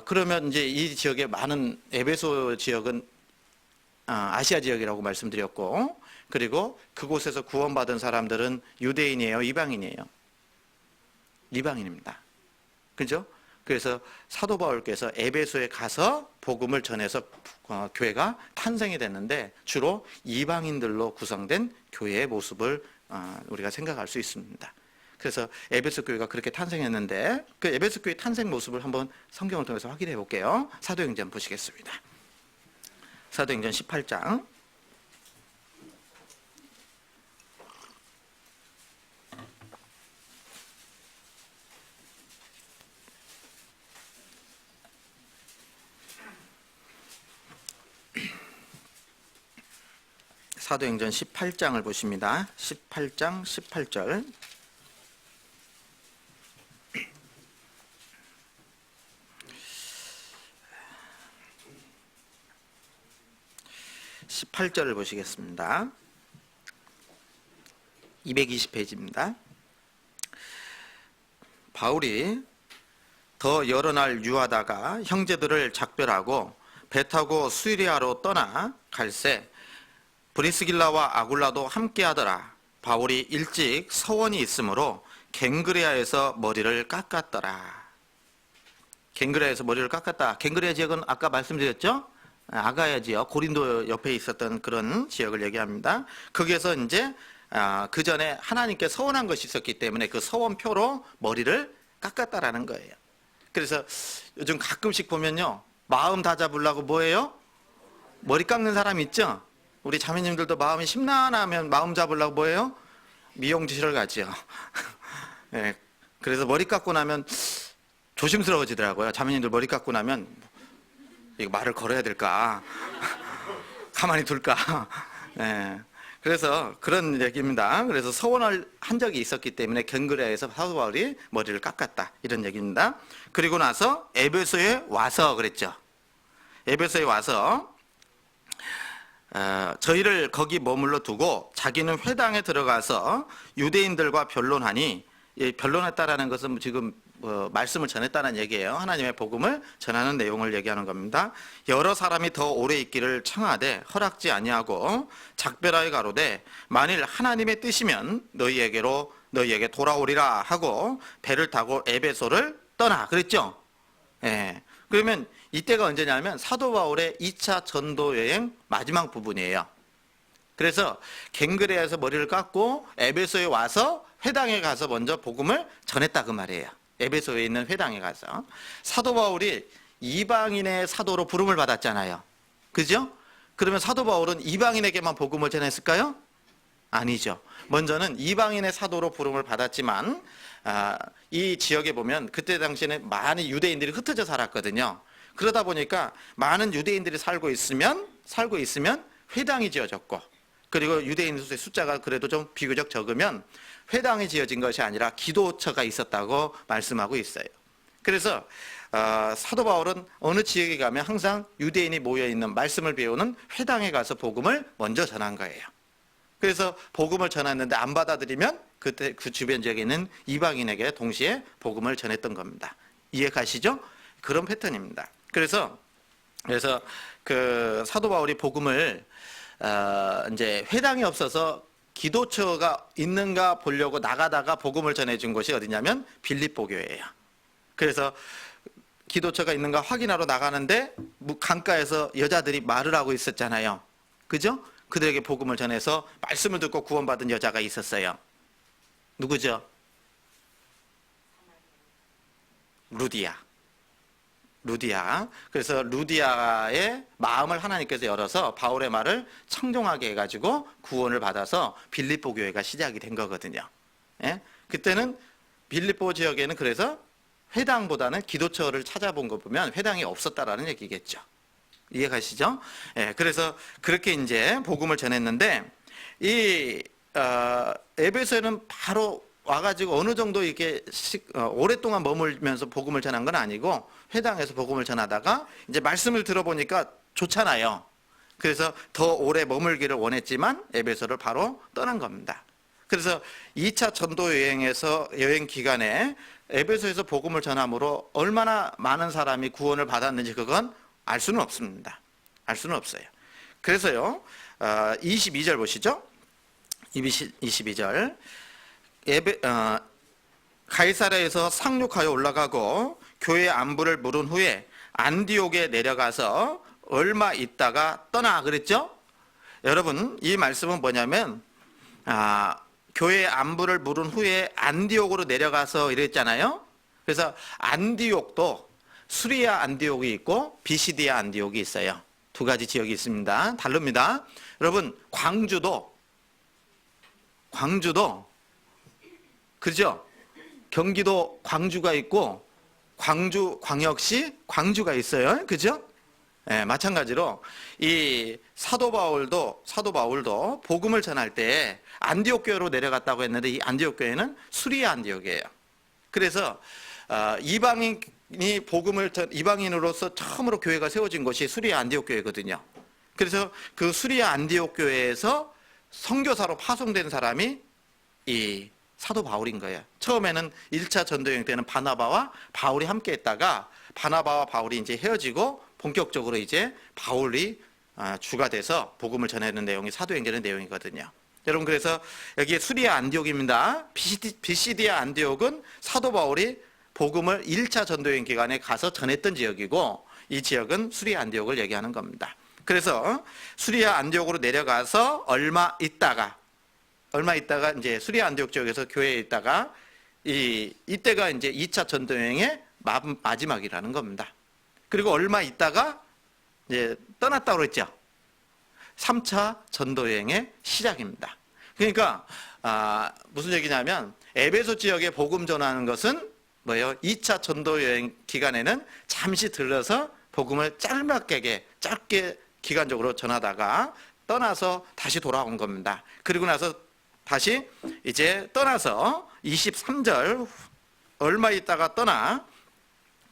그러면 이제 이 지역에 많은, 에베소 지역은 아시아 지역이라고 말씀드렸고, 그리고 그곳에서 구원받은 사람들은 유대인이에요, 이방인이에요? 이방인입니다. 그죠? 그래서 사도 바울께서 에베소에 가서 복음을 전해서 교회가 탄생이 됐는데, 주로 이방인들로 구성된 교회의 모습을 우리가 생각할 수 있습니다. 그래서 에베소 교회가 그렇게 탄생했는데, 그 에베소 교회 탄생 모습을 한번 성경을 통해서 확인해 볼게요. 사도행전 보시겠습니다. 사도행전 18장. 사도행전 18장을 보십니다. 18장 18절. (18절을) 보시겠습니다. 220페이지입니다. 바울이 더 여러 날 유하다가 형제들을 작별하고 배 타고 수리아로 떠나 갈새 브리스길라와 아굴라도 함께하더라. 바울이 일찍 서원이 있으므로 갱그레아에서 머리를 깎았더라. 갱그레아에서 머리를 깎았다. 갱그레아 지역은 아까 말씀드렸죠? 아가야 지역, 고린도 옆에 있었던 그런 지역을 얘기합니다. 거기에서 이제 그 전에 하나님께 서원한 것이 있었기 때문에 그 서원표로 머리를 깎았다라는 거예요. 그래서 요즘 가끔씩 보면요, 마음 다잡으려고 뭐예요? 머리 깎는 사람 있죠? 우리 자매님들도 마음이 심란하면 마음 잡으려고 뭐예요? 미용실을 가죠. 네, 그래서 머리 깎고 나면 조심스러워지더라고요. 자매님들 머리 깎고 나면 이거 말을 걸어야 될까? 가만히 둘까? 네, 그래서 그런 얘기입니다. 그래서 서원을 한 적이 있었기 때문에 갱그레아에서 사도 바울이 머리를 깎았다, 이런 얘기입니다. 그리고 나서 에베소에 와서 그랬죠. 에베소에 와서 저희를 거기 머물러 두고 자기는 회당에 들어가서 유대인들과 변론하니, 변론했다라는 것은 지금 말씀을 전했다는 얘기예요. 하나님의 복음을 전하는 내용을 얘기하는 겁니다. 여러 사람이 더 오래 있기를 청하되 허락지 아니하고 작별하여 가로되 만일 하나님의 뜻이면 너희에게 돌아오리라 하고 배를 타고 에베소를 떠나 그랬죠. 예. 그러면 이때가 언제냐면 사도 바울의 2차 전도 여행 마지막 부분이에요. 그래서 갱그레아에서 머리를 깎고 에베소에 와서 회당에 가서 먼저 복음을 전했다 그 말이에요. 에베소에 있는 회당에 가서. 사도 바울이 이방인의 사도로 부름을 받았잖아요. 그죠? 그러면 사도 바울은 이방인에게만 복음을 전했을까요? 아니죠. 먼저는 이방인의 사도로 부름을 받았지만 이 지역에 보면 그때 당시에는 많은 유대인들이 흩어져 살았거든요. 그러다 보니까 많은 유대인들이 살고 있으면 회당이 지어졌고, 그리고 유대인들의 숫자가 그래도 좀 비교적 적으면 회당이 지어진 것이 아니라 기도처가 있었다고 말씀하고 있어요. 그래서 사도 바울은 어느 지역에 가면 항상 유대인이 모여있는 말씀을 배우는 회당에 가서 복음을 먼저 전한 거예요. 그래서 복음을 전했는데 안 받아들이면 그때 그 주변 지역에 있는 이방인에게 동시에 복음을 전했던 겁니다. 이해 가시죠? 그런 패턴입니다. 그래서 그 사도 바울이 복음을 이제 회당이 없어서 기도처가 있는가 보려고 나가다가 복음을 전해준 곳이 어디냐면 빌립보 교회예요. 그래서 기도처가 있는가 확인하러 나가는데 강가에서 여자들이 말을 하고 있었잖아요. 그죠? 그들에게 복음을 전해서 말씀을 듣고 구원받은 여자가 있었어요. 누구죠? 루디아. 그래서 루디아의 마음을 하나님께서 열어서 바울의 말을 청종하게 해가지고 구원을 받아서 빌립보 교회가 시작이 된 거거든요. 예? 그때는 빌립보 지역에는 그래서 회당보다는 기도처를 찾아본 거 보면 회당이 없었다라는 얘기겠죠. 이해 가시죠? 예, 그래서 그렇게 이제 복음을 전했는데 이 에베소에는 바로 와가지고 어느 정도 이렇게 오랫동안 머물면서 복음을 전한 건 아니고 회당에서 복음을 전하다가 이제 말씀을 들어보니까 좋잖아요. 그래서 더 오래 머물기를 원했지만 에베소를 바로 떠난 겁니다. 그래서 2차 전도 여행 기간에 에베소에서 복음을 전함으로 얼마나 많은 사람이 구원을 받았는지 그건 알 수는 없습니다. 알 수는 없어요. 그래서요, 22절 보시죠. 22절. 가이사랴에서 상륙하여 올라가고 교회 안부를 물은 후에 안디옥에 내려가서 얼마 있다가 떠나 그랬죠? 여러분, 이 말씀은 뭐냐면 교회 안부를 물은 후에 안디옥으로 내려가서 이랬잖아요. 그래서 안디옥도 수리아 안디옥이 있고 비시디아 안디옥이 있어요. 두 가지 지역이 있습니다. 다릅니다. 여러분, 광주도 그죠? 경기도 광주가 있고 광주 광역시 광주가 있어요. 그죠? 예, 마찬가지로 이 사도 바울도 복음을 전할 때 안디옥 교회로 내려갔다고 했는데 이 안디옥 교회는 수리아 안디옥이에요. 그래서 이방인으로서 처음으로 교회가 세워진 곳이 수리아 안디옥 교회거든요. 그래서 그 수리아 안디옥 교회에서 선교사로 파송된 사람이 이 사도 바울인 거예요. 처음에는 1차 전도여행 때는 바나바와 바울이 함께 했다가 바나바와 바울이 이제 헤어지고 본격적으로 이제 바울이 주가 돼서 복음을 전하는 내용이 사도행전의 내용이거든요. 여러분, 그래서 여기 수리아 안디옥입니다. 비시디아 안디옥은 사도 바울이 복음을 1차 전도여행 기간에 가서 전했던 지역이고, 이 지역은 수리아 안디옥을 얘기하는 겁니다. 그래서 수리아 안디옥으로 내려가서 얼마 있다가 이제 수리아 안디옥 지역에서 교회에 있다가 이때가 이제 2차 전도여행의 마지막이라는 겁니다. 그리고 얼마 있다가 이제 떠났다고 그랬죠. 3차 전도여행의 시작입니다. 그러니까 무슨 얘기냐면 에베소 지역에 복음 전하는 것은 뭐예요? 2차 전도여행 기간에는 잠시 들러서 복음을 짧게 기간적으로 전하다가 떠나서 다시 돌아온 겁니다. 그리고 나서 다시 이제 떠나서 23절 얼마 있다가 떠나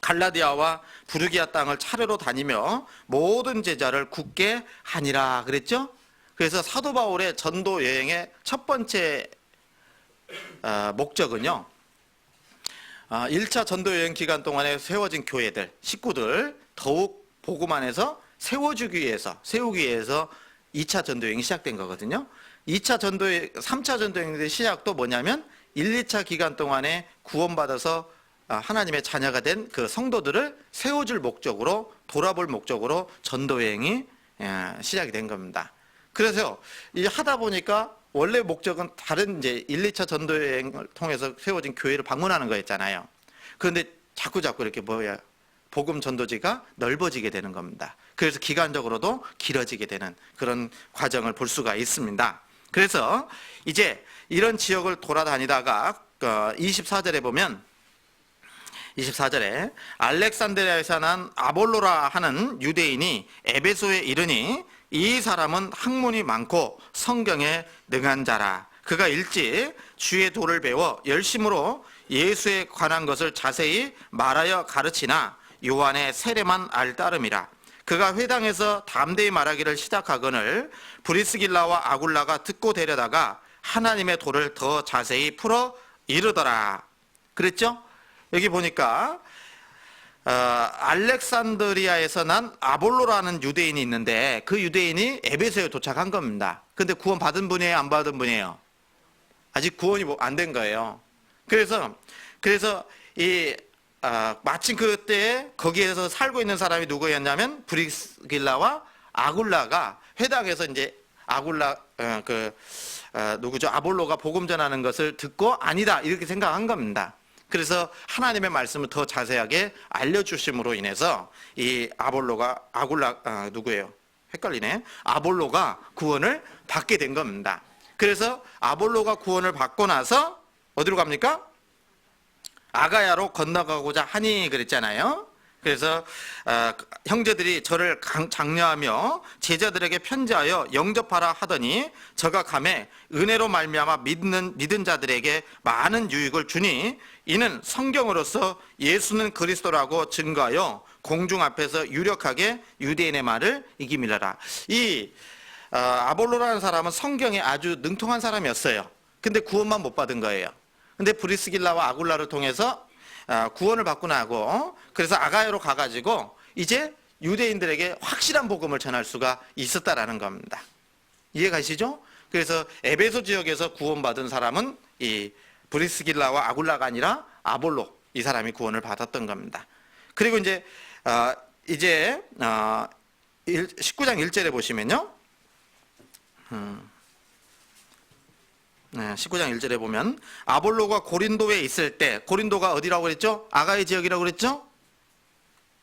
갈라디아와 부르기아 땅을 차례로 다니며 모든 제자를 굳게 하니라 그랬죠? 그래서 사도 바울의 전도 여행의 첫 번째 목적은요, 1차 전도 여행 기간 동안에 세워진 교회들, 식구들 더욱 복음 안에서 세우기 위해서 2차 전도 여행이 시작된 거거든요. 3차 전도 여행의 시작도 뭐냐면 1, 2차 기간 동안에 구원받아서 하나님의 자녀가 된 그 성도들을 세워줄 목적으로, 돌아볼 목적으로 전도여행이 시작이 된 겁니다. 그래서 이 하다 보니까 원래 목적은 다른 이제 1, 2차 전도여행을 통해서 세워진 교회를 방문하는 거였잖아요. 그런데 자꾸 이렇게 복음 전도지가 넓어지게 되는 겁니다. 그래서 기간적으로도 길어지게 되는 그런 과정을 볼 수가 있습니다. 그래서 이제 이런 지역을 돌아다니다가 24절에 보면 24절에 알렉산드리아에서 난 아볼로라 하는 유대인이 에베소에 이르니 이 사람은 학문이 많고 성경에 능한 자라. 그가 일찍 주의 도를 배워 열심으로 예수에 관한 것을 자세히 말하여 가르치나 요한의 세례만 알 따름이라. 그가 회당에서 담대히 말하기를 시작하거늘 브리스길라와 아굴라가 듣고 데려다가 하나님의 도를 더 자세히 풀어 이르더라. 그랬죠? 여기 보니까 알렉산드리아에서 난 아볼로라는 유대인이 있는데 그 유대인이 에베소에 도착한 겁니다. 근데 구원 받은 분이에요, 안 받은 분이에요? 아직 구원이 안 된 거예요. 그래서 마침 그때 거기에서 살고 있는 사람이 누구였냐면 브리스길라와 아굴라가 회당에서 이제 아볼로가 복음 전하는 것을 듣고 아니다 이렇게 생각한 겁니다. 그래서 하나님의 말씀을 더 자세하게 알려주심으로 인해서 이 아볼로가 구원을 받게 된 겁니다. 그래서 아볼로가 구원을 받고 나서 어디로 갑니까? 아가야로 건너가고자 하니 그랬잖아요. 그래서 형제들이 저를 장려하며 제자들에게 편지하여 영접하라 하더니 저가 가매 은혜로 말미암아 믿은 자들에게 많은 유익을 주니 이는 성경으로서 예수는 그리스도라고 증거하여 공중 앞에서 유력하게 유대인의 말을 이기밀어라. 이 아볼로라는 사람은 성경에 아주 능통한 사람이었어요. 근데 구원만 못 받은 거예요. 근데 브리스길라와 아굴라를 통해서 구원을 받고 나고 그래서 아가야로 가가지고 이제 유대인들에게 확실한 복음을 전할 수가 있었다라는 겁니다. 이해가시죠? 그래서 에베소 지역에서 구원받은 사람은 이 브리스길라와 아굴라가 아니라 아볼로, 이 사람이 구원을 받았던 겁니다. 그리고 이제 19장 1절에 보시면요. 19장 1절에 보면 아볼로가 고린도에 있을 때, 고린도가 어디라고 그랬죠? 아가야 지역이라고 그랬죠?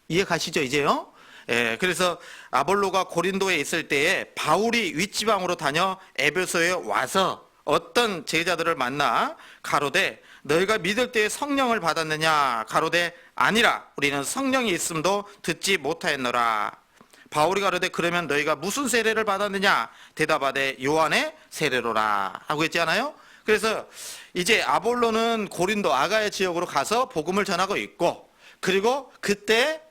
이해 가시죠 이제요? 그래서 아볼로가 고린도에 있을 때에 바울이 윗지방으로 다녀 에베소에 와서 어떤 제자들을 만나 가로되 너희가 믿을 때에 성령을 받았느냐? 가로되 아니라 우리는 성령이 있음도 듣지 못하였노라. 바울이 가로되 그러면 너희가 무슨 세례를 받았느냐? 대답하되 요한의 세례로라 하고 있잖아요. 그래서 이제 아볼로는 고린도 아가야 지역으로 가서 복음을 전하고 있고, 그리고 그때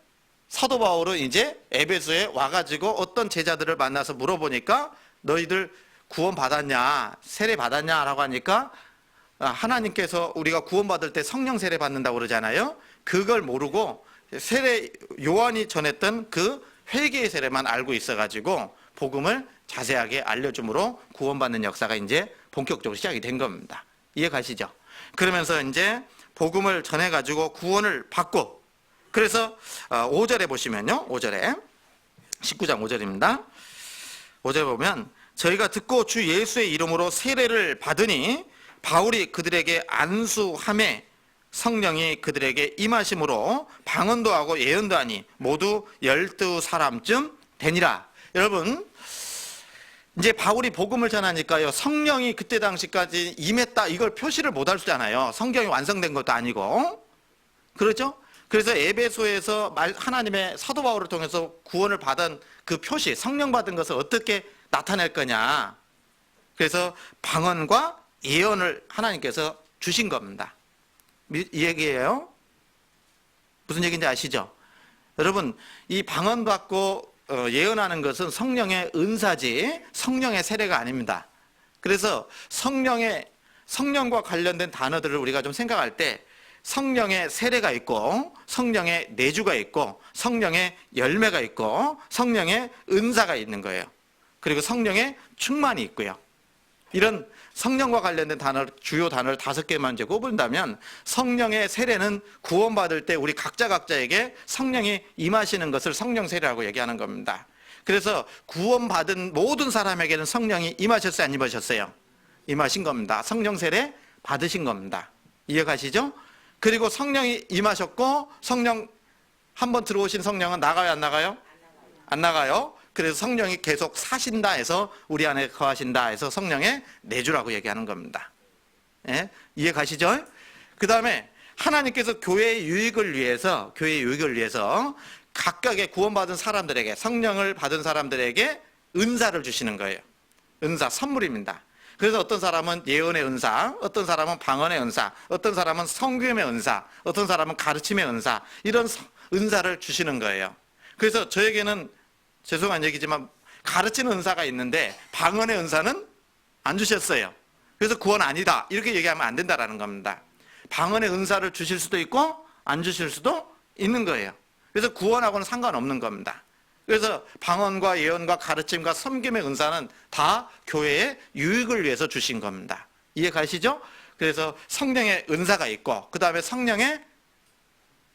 사도 바울은 이제 에베소에 와가지고 어떤 제자들을 만나서 물어보니까 너희들 구원 받았냐, 세례 받았냐 라고 하니까 하나님께서 우리가 구원 받을 때 성령 세례 받는다고 그러잖아요. 그걸 모르고 세례 요한이 전했던 그 회개의 세례만 알고 있어가지고 복음을 자세하게 알려줌으로 구원받는 역사가 이제 본격적으로 시작이 된 겁니다. 이해 가시죠? 그러면서 이제 복음을 전해가지고 구원을 받고, 그래서 5절에 보시면요, 5절에 19장 5절입니다. 5절에 보면 저희가 듣고 주 예수의 이름으로 세례를 받으니 바울이 그들에게 안수함에 성령이 그들에게 임하심으로 방언도 하고 예언도 하니 모두 12사람쯤 되니라. 여러분, 이제 바울이 복음을 전하니까요, 성령이 그때 당시까지 임했다 이걸 표시를 못 할 수잖아요. 성경이 완성된 것도 아니고. 그렇죠? 그래서 에베소에서 하나님의 사도 바울을 통해서 구원을 받은 그 표시, 성령 받은 것을 어떻게 나타낼 거냐. 그래서 방언과 예언을 하나님께서 주신 겁니다. 이 얘기예요. 무슨 얘기인지 아시죠? 여러분, 이 방언 받고 예언하는 것은 성령의 은사지 성령의 세례가 아닙니다. 그래서 성령과 관련된 단어들을 우리가 좀 생각할 때 성령의 세례가 있고, 성령의 내주가 있고, 성령의 열매가 있고, 성령의 은사가 있는 거예요. 그리고 성령의 충만이 있고요. 이런 성령과 관련된 주요 단어를 5개만 이제 꼽은다면, 성령의 세례는 구원받을 때 우리 각자에게 성령이 임하시는 것을 성령 세례라고 얘기하는 겁니다. 그래서 구원받은 모든 사람에게는 성령이 임하셨어요, 안 임하셨어요? 임하신 겁니다. 성령 세례 받으신 겁니다. 이해가시죠? 그리고 성령이 임하셨고, 성령 한번 들어오신 성령은 나가요, 안 나가요? 안 나가요. 그래서 성령이 계속 사신다 해서 우리 안에 거하신다 해서 성령의 내주라고 얘기하는 겁니다. 예? 이해 가시죠? 그 다음에 하나님께서 교회의 유익을 위해서 각각의 구원받은 사람들에게, 성령을 받은 사람들에게 은사를 주시는 거예요. 은사, 선물입니다. 그래서 어떤 사람은 예언의 은사, 어떤 사람은 방언의 은사, 어떤 사람은 성김의 은사, 어떤 사람은 가르침의 은사, 이런 은사를 주시는 거예요. 그래서 저에게는 죄송한 얘기지만 가르치는 은사가 있는데 방언의 은사는 안 주셨어요. 그래서 구원 아니다 이렇게 얘기하면 안 된다라는 겁니다. 방언의 은사를 주실 수도 있고 안 주실 수도 있는 거예요. 그래서 구원하고는 상관없는 겁니다. 그래서 방언과 예언과 가르침과 섬김의 은사는 다 교회의 유익을 위해서 주신 겁니다. 이해 가시죠? 그래서 성령의 은사가 있고, 그 다음에 성령의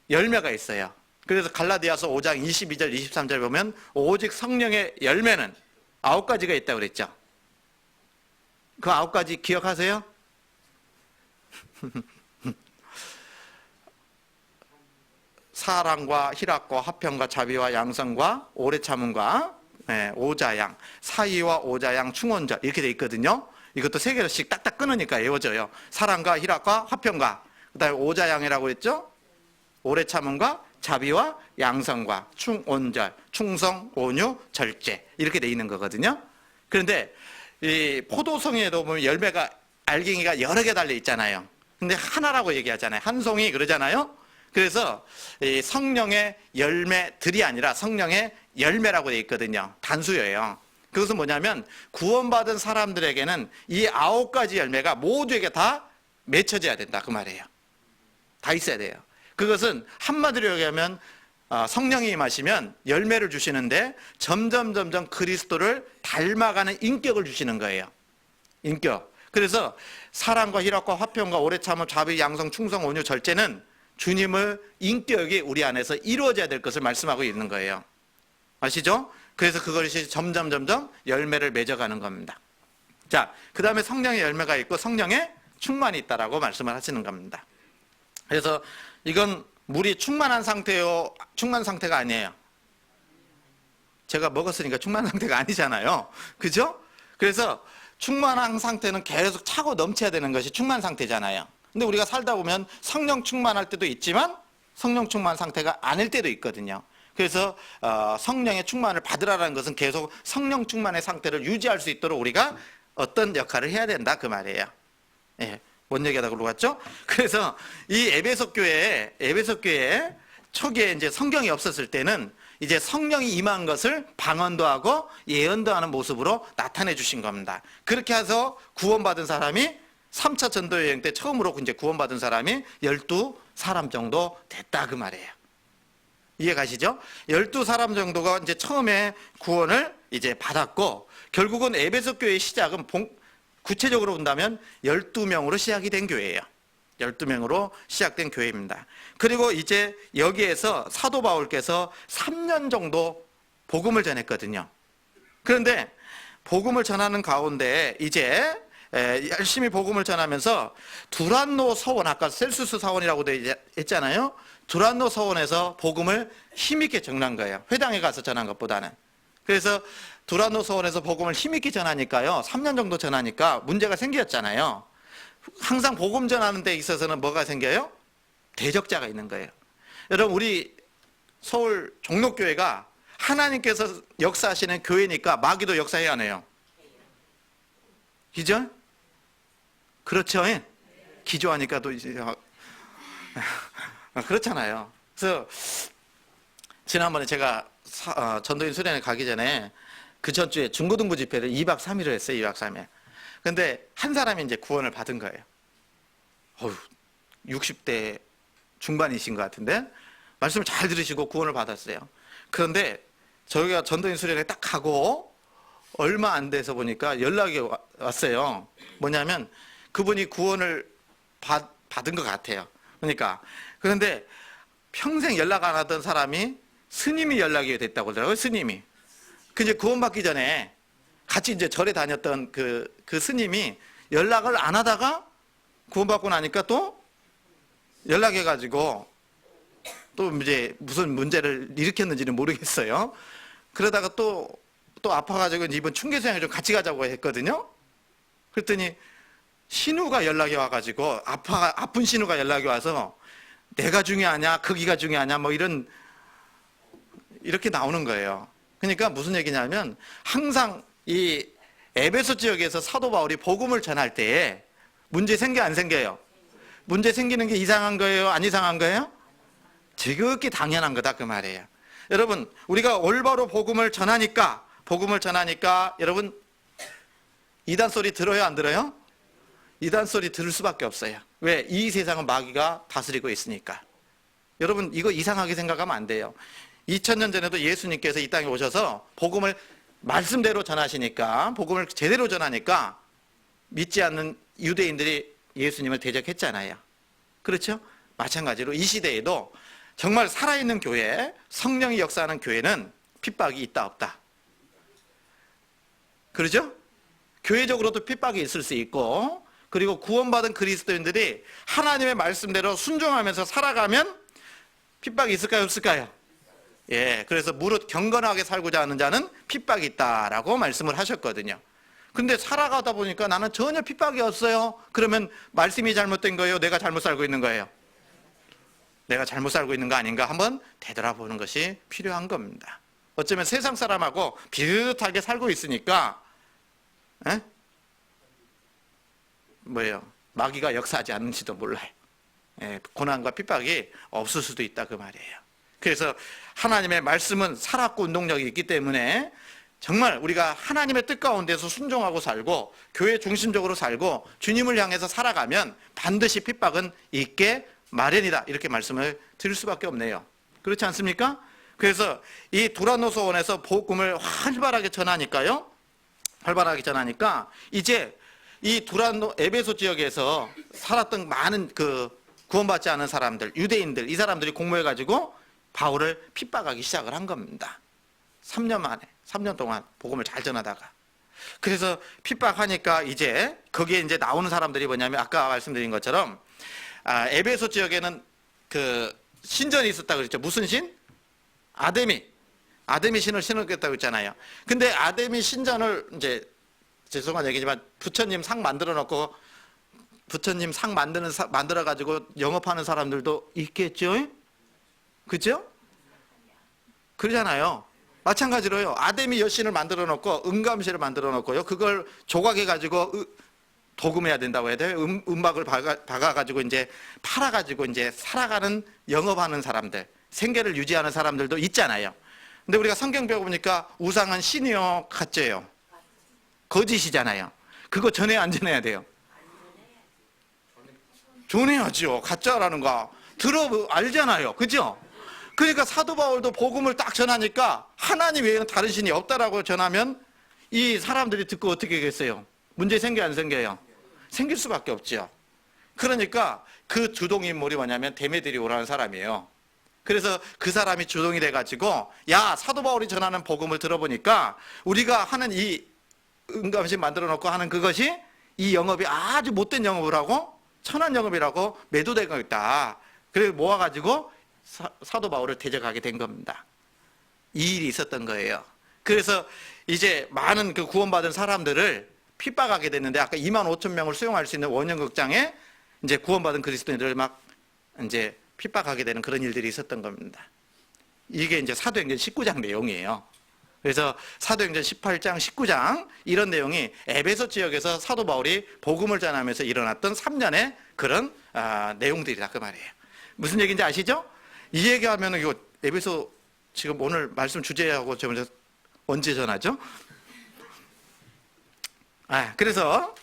열매가 있어요. 그래서 갈라디아서 5장 22절 23절 보면 오직 성령의 열매는 9가지가 있다고 그랬죠. 그 9가지 기억하세요? 사랑과 희락과 화평과 자비와 양성과 오래 참음과 오자양, 사의와 오자양, 충원절 이렇게 돼 있거든요. 이것도 3개씩 딱딱 끊으니까 외워져요. 사랑과 희락과 화평과, 그 다음에 오자양이라고 했죠. 오래 참음과 자비와 양성과 충온절, 충성, 온유, 절제 이렇게 돼 있는 거거든요. 그런데 이 포도송이에도 보면 열매가, 알갱이가 여러 개 달려 있잖아요. 근데 하나라고 얘기하잖아요. 한 송이 그러잖아요. 그래서 이 성령의 열매들이 아니라 성령의 열매라고 돼 있거든요. 단수예요. 그것은 뭐냐면 구원받은 사람들에게는 이 9가지 열매가 모두에게 다 맺혀져야 된다 그 말이에요. 다 있어야 돼요. 그것은 한마디로 얘기하면 성령이 임하시면 열매를 주시는데 점점 그리스도를 닮아가는 인격을 주시는 거예요. 인격. 그래서 사랑과 희락과 화평과 오래 참음, 자비, 양성, 충성, 온유, 절제는 주님의 인격이 우리 안에서 이루어져야 될 것을 말씀하고 있는 거예요. 아시죠? 그래서 그것이 점점 열매를 맺어가는 겁니다. 자, 그 다음에 성령의 열매가 있고 성령의 충만이 있다라고 말씀을 하시는 겁니다. 그래서 이건 물이 충만한 상태요, 충만 상태가 아니에요. 제가 먹었으니까 충만 상태가 아니잖아요. 그죠? 그래서 충만한 상태는 계속 차고 넘쳐야 되는 것이 충만 상태잖아요. 근데 우리가 살다 보면 성령 충만할 때도 있지만 성령 충만 상태가 아닐 때도 있거든요. 그래서 성령의 충만을 받으라는 것은 계속 성령 충만의 상태를 유지할 수 있도록 우리가 어떤 역할을 해야 된다 그 말이에요. 예, 뭔 얘기하다 그러고 갔죠? 그래서 이 에베소 교회 초기에 이제 성경이 없었을 때는 이제 성령이 임한 것을 방언도 하고 예언도 하는 모습으로 나타내 주신 겁니다. 그렇게 해서 구원받은 사람이 3차 전도 여행 때 처음으로 이제 구원받은 사람이 12사람 정도 됐다 그 말이에요. 이해 가시죠? 12사람 정도가 이제 처음에 구원을 이제 받았고, 결국은 에베소 교회의 시작은 구체적으로 본다면 12명으로 시작이 된 교회예요. 12명으로 시작된 교회입니다. 그리고 이제 여기에서 사도 바울께서 3년 정도 복음을 전했거든요. 그런데 복음을 전하는 가운데 이제 열심히 복음을 전하면서 두란노 서원, 아까 셀수스 사원이라고 했잖아요. 두란노 서원에서 복음을 힘있게 전한 거예요. 회당에 가서 전한 것보다는. 그래서 두란노 서원에서 복음을 힘있게 전하니까요, 3년 정도 전하니까 문제가 생겼잖아요. 항상 복음 전하는 데 있어서는 뭐가 생겨요? 대적자가 있는 거예요. 여러분, 우리 서울 종록교회가 하나님께서 역사하시는 교회니까 마귀도 역사해야 하네요. 그죠? 그렇죠? 기조하니까 또 이제 그렇잖아요. 그래서 지난번에 제가 전도인 수련회 가기 전에 그 전주에 중고등부 집회를 2박 3일을 했어요. 2박 3일. 근데 한 사람이 이제 구원을 받은 거예요. 60대 중반이신 것 같은데 말씀을 잘 들으시고 구원을 받았어요. 그런데 저희가 전도인 수련회 딱 가고 얼마 안 돼서 보니까 연락이 왔어요. 뭐냐면 그분이 구원을 받은 것 같아요. 그러니까 그런데 평생 연락 안 하던 사람이 스님이 연락이 됐다고 하더라고요. 스님이. 근데 구원받기 전에 같이 이제 절에 다녔던 그 스님이 연락을 안 하다가 구원받고 나니까 또 연락해가지고 또 이제 무슨 문제를 일으켰는지는 모르겠어요. 그러다가 또 아파가지고 이번 충계수양을 좀 같이 가자고 했거든요. 그랬더니 신우가 연락이 와가지고 아픈 신우가 연락이 와서 내가 중요하냐 거기가 중요하냐 뭐 이렇게 나오는 거예요. 그러니까 무슨 얘기냐면 항상 이 에베소 지역에서 사도 바울이 복음을 전할 때에 문제 생겨 안 생겨요? 문제 생기는 게 이상한 거예요? 안 이상한 거예요? 지극히 당연한 거다 그 말이에요. 여러분, 우리가 올바로 복음을 전하니까 여러분 이단 소리 들어요 안 들어요? 이단 소리 들을 수밖에 없어요. 왜? 이 세상은 마귀가 다스리고 있으니까. 여러분, 이거 이상하게 생각하면 안 돼요. 2000년 전에도 예수님께서 이 땅에 오셔서 복음을 말씀대로 전하시니까, 복음을 제대로 전하니까 믿지 않는 유대인들이 예수님을 대적했잖아요. 그렇죠? 마찬가지로 이 시대에도 정말 살아있는 교회, 성령이 역사하는 교회는 핍박이 있다 없다. 그렇죠? 교회적으로도 핍박이 있을 수 있고, 그리고 구원받은 그리스도인들이 하나님의 말씀대로 순종하면서 살아가면 핍박이 있을까요 없을까요? 예, 그래서 무릇 경건하게 살고자 하는 자는 핍박이 있다라고 말씀을 하셨거든요. 근데 살아가다 보니까 나는 전혀 핍박이 없어요. 그러면 말씀이 잘못된 거예요? 내가 잘못 살고 있는 거예요? 내가 잘못 살고 있는 거 아닌가 한번 되돌아보는 것이 필요한 겁니다. 어쩌면 세상 사람하고 비슷하게 살고 있으니까 뭐예요? 마귀가 역사하지 않는지도 몰라요. 고난과 핍박이 없을 수도 있다 그 말이에요. 그래서 하나님의 말씀은 살았고 운동력이 있기 때문에 정말 우리가 하나님의 뜻 가운데서 순종하고 살고 교회 중심적으로 살고 주님을 향해서 살아가면 반드시 핍박은 있게 마련이다, 이렇게 말씀을 드릴 수밖에 없네요. 그렇지 않습니까? 그래서 이 두란노서원에서 복음을 활발하게 전하니까 이제 이 에베소 지역에서 살았던 많은 구원받지 않은 사람들, 유대인들, 이 사람들이 공모해가지고 바울을 핍박하기 시작을 한 겁니다. 3년 동안 복음을 잘 전하다가. 그래서 핍박하니까 이제 거기에 이제 나오는 사람들이 뭐냐면 아까 말씀드린 것처럼 에베소 지역에는 그 신전이 있었다고 그랬죠. 무슨 신? 아데미 신을 신었다고 했잖아요. 근데 아데미 신전을 이제 죄송한 얘기지만 부처님 상 만들어 놓고 부처님 상 만들어 가지고 영업하는 사람들도 있겠죠. 그죠? 그러잖아요. 마찬가지로요. 아담이 여신을 만들어 놓고 음감시를 만들어 놓고요. 그걸 조각해 가지고 도금해야 된다고 해야 돼요. 음박을 박아 가지고 이제 팔아 가지고 이제 살아가는 영업하는 사람들, 생계를 유지하는 사람들도 있잖아요. 근데 우리가 성경 배워보니까 우상은 신이요 가짜예요? 거짓이잖아요. 그거 전해야 안 전해야 돼요? 전해야죠. 가짜라는 거 알잖아요. 그죠? 그러니까 사도 바울도 복음을 딱 전하니까 하나님 외에는 다른 신이 없다라고 전하면 이 사람들이 듣고 어떻게 하겠어요? 문제 생겨요, 안 생겨요? 생길 수밖에 없죠. 그러니까 그 주동인물이 뭐냐면 데메드리오라는 사람이에요. 그래서 그 사람이 주동이 돼가지고 야, 사도 바울이 전하는 복음을 들어보니까 우리가 하는 이 음감신 만들어 놓고 하는 그것이 이 영업이 아주 못된 영업을 하고 천한 영업이라고 매도되고 있다. 그래서 모아가지고 사도 바울을 대적하게 된 겁니다. 이 일이 있었던 거예요. 그래서 이제 많은 그 구원받은 사람들을 핍박하게 됐는데 아까 2만 5천 명을 수용할 수 있는 원형극장에 이제 구원받은 그리스도인들을 막 이제 핍박하게 되는 그런 일들이 있었던 겁니다. 이게 이제 사도행전 19장 내용이에요. 그래서 사도행전 18장, 19장 이런 내용이 에베소 지역에서 사도 바울이 복음을 전하면서 일어났던 3년의 그런 내용들이다 그 말이에요. 무슨 얘기인지 아시죠? 이 얘기하면 이거 에베소 지금 오늘 말씀 주제하고 제가 언제 전하죠? 그래서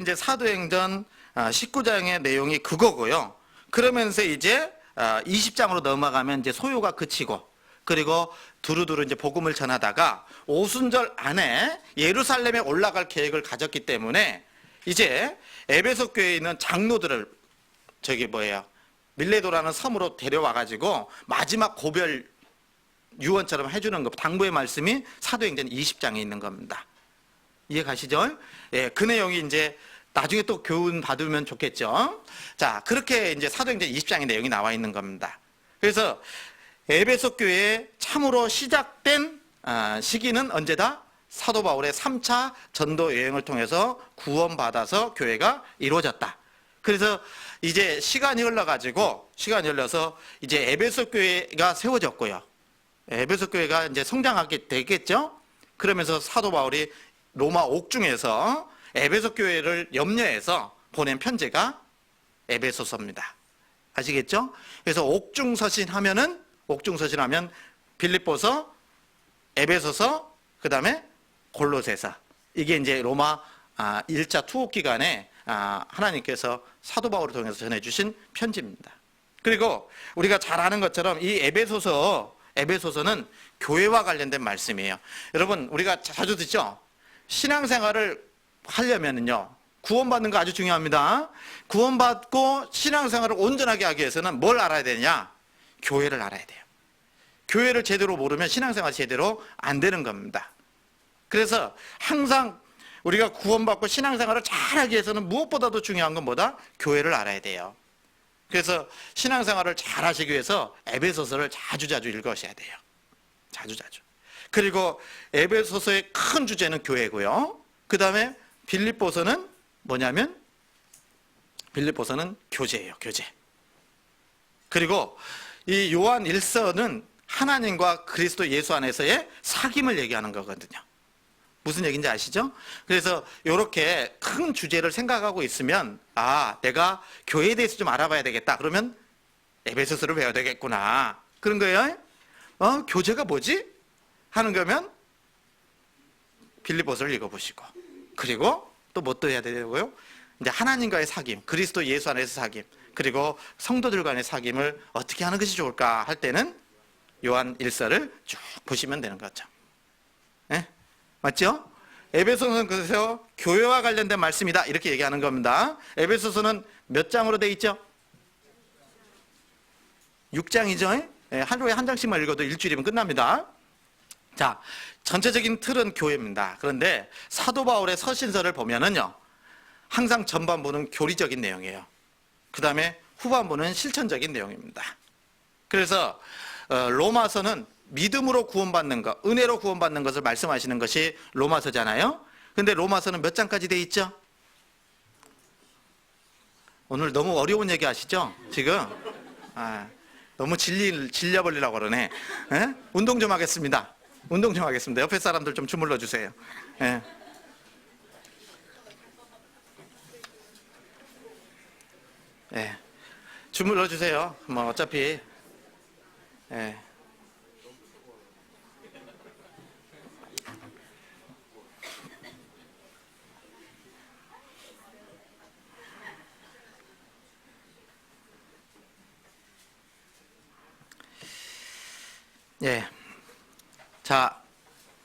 이제 사도행전 19장의 내용이 그거고요. 그러면서 이제 20장으로 넘어가면 이제 소요가 그치고 그리고 두루두루 이제 복음을 전하다가 오순절 안에 예루살렘에 올라갈 계획을 가졌기 때문에 이제 에베소 교회에 있는 장로들을 밀레도라는 섬으로 데려와 가지고 마지막 고별 유언처럼 해주는 것, 당부의 말씀이 사도행전 20장에 있는 겁니다. 이해 가시죠? 예, 그 내용이 이제 나중에 또 교훈 받으면 좋겠죠. 자, 그렇게 이제 사도행전 20장의 내용이 나와 있는 겁니다. 그래서 에베소 교회에 참으로 시작된 시기는 언제다? 사도 바울의 3차 전도 여행을 통해서 구원받아서 교회가 이루어졌다. 그래서 이제 시간이 흘러서 이제 에베소 교회가 세워졌고요. 에베소 교회가 이제 성장하게 되겠죠. 그러면서 사도 바울이 로마 옥중에서 에베소 교회를 염려해서 보낸 편지가 에베소서입니다. 아시겠죠? 그래서 옥중서신 하면 빌립보서, 에베소서, 그 다음에 골로새서. 이게 이제 로마 1차 투옥 기간에 하나님께서 사도 바울을 통해서 전해주신 편지입니다. 그리고 우리가 잘 아는 것처럼 이 에베소서는 교회와 관련된 말씀이에요. 여러분, 우리가 자주 듣죠? 신앙생활을 하려면요, 구원받는 거 아주 중요합니다. 구원받고 신앙생활을 온전하게 하기 위해서는 뭘 알아야 되냐? 교회를 알아야 돼요. 교회를 제대로 모르면 신앙생활이 제대로 안 되는 겁니다. 그래서 항상 우리가 구원받고 신앙생활을 잘하기 위해서는 무엇보다도 중요한 건 뭐다? 교회를 알아야 돼요. 그래서 신앙생활을 잘 하시기 위해서 에베소서를 자주자주 읽으셔야 돼요. 자주자주. 그리고 에베소서의 큰 주제는 교회고요. 그 다음에 빌립보서는 뭐냐면 교제예요. 교제. 그리고 이 요한 1서는 하나님과 그리스도 예수 안에서의 사귐을 얘기하는 거거든요. 무슨 얘기인지 아시죠? 그래서 이렇게 큰 주제를 생각하고 있으면 내가 교회에 대해서 좀 알아봐야 되겠다. 그러면 에베소서를 배워야 되겠구나. 그런 거예요. 교제가 뭐지? 하는 거면 빌립보서를 읽어보시고, 그리고 또 뭐 또 해야 되고요? 이제 하나님과의 사귐, 그리스도 예수 안에서 사귐, 그리고 성도들 간의 사귐을 어떻게 하는 것이 좋을까 할 때는 요한 1서를 쭉 보시면 되는 거죠. 네? 맞죠? 에베소서는 그래서 교회와 관련된 말씀이다 이렇게 얘기하는 겁니다. 에베소서는 몇 장으로 되어 있죠? 6장이죠. 하루에 한 장씩만 읽어도 일주일이면 끝납니다. 자, 전체적인 틀은 교회입니다. 그런데 사도 바울의 서신서를 보면은요, 항상 전반부는 교리적인 내용이에요. 그 다음에 후반부는 실천적인 내용입니다. 그래서 로마서는 믿음으로 구원받는 것, 은혜로 구원받는 것을 말씀하시는 것이 로마서잖아요. 근데 로마서는 몇 장까지 돼 있죠? 오늘 너무 어려운 얘기 하시죠? 지금 너무 질려버리려고 그러네. 예? 운동 좀 하겠습니다. 운동 좀 하겠습니다. 옆에 사람들 좀 주물러 주세요. 예. 예. 주물러 주세요. 뭐 어차피 예. 예. 자,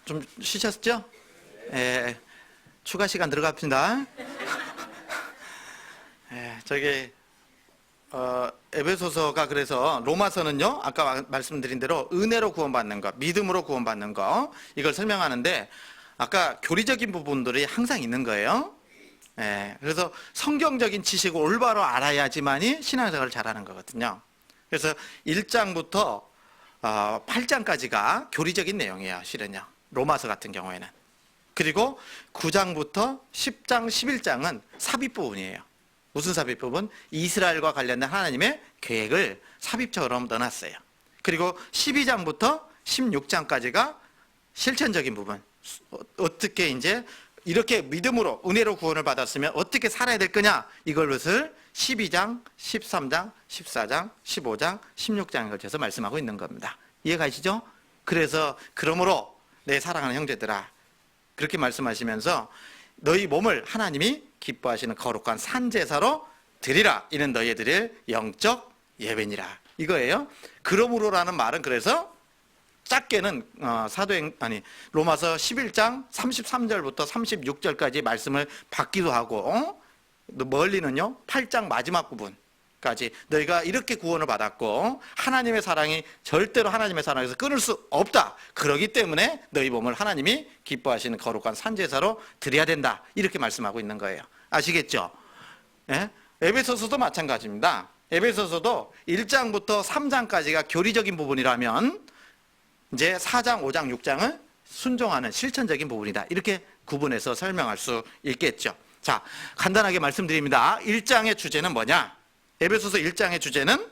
좀 쉬셨죠? 예. 추가 시간 들어갑니다. 예, 저기 에베소서가 그래서 로마서는요, 아까 말씀드린 대로 은혜로 구원받는 것, 믿음으로 구원받는 것, 이걸 설명하는데 아까 교리적인 부분들이 항상 있는 거예요. 예, 그래서 성경적인 지식을 올바로 알아야지만이 신앙생활을 잘하는 거거든요. 그래서 1장부터 8장까지가 교리적인 내용이에요, 실은요. 로마서 같은 경우에는. 그리고 9장부터 10장, 11장은 삽입 부분이에요. 무슨 삽입 부분? 이스라엘과 관련된 하나님의 계획을 삽입처럼 넣어놨어요. 그리고 12장부터 16장까지가 실천적인 부분. 어떻게 이제 이렇게 믿음으로 은혜로 구원을 받았으면 어떻게 살아야 될 거냐? 이것을 12장, 13장, 14장, 15장, 16장에 걸쳐서 말씀하고 있는 겁니다. 이해가시죠? 그래서 그러므로 내 사랑하는 형제들아, 그렇게 말씀하시면서 너희 몸을 하나님이 기뻐하시는 거룩한 산제사로 드리라. 이는 너희의 드릴 영적 예배니라. 이거예요. 그러므로라는 말은 그래서 짧게는 로마서 11장 33절부터 36절까지 말씀을 받기도 하고, 멀리는요 8장 마지막 부분까지 너희가 이렇게 구원을 받았고 하나님의 사랑이 절대로 하나님의 사랑에서 끊을 수 없다. 그렇기 때문에 너희 몸을 하나님이 기뻐하시는 거룩한 산제사로 드려야 된다. 이렇게 말씀하고 있는 거예요. 아시겠죠? 예? 에베소서도 마찬가지입니다. 에베소서도 1장부터 3장까지가 교리적인 부분이라면 이제 4장, 5장, 6장은 순종하는 실천적인 부분이다. 이렇게 구분해서 설명할 수 있겠죠. 자, 간단하게 말씀드립니다. 1장의 주제는 뭐냐? 에베소서 1장의 주제는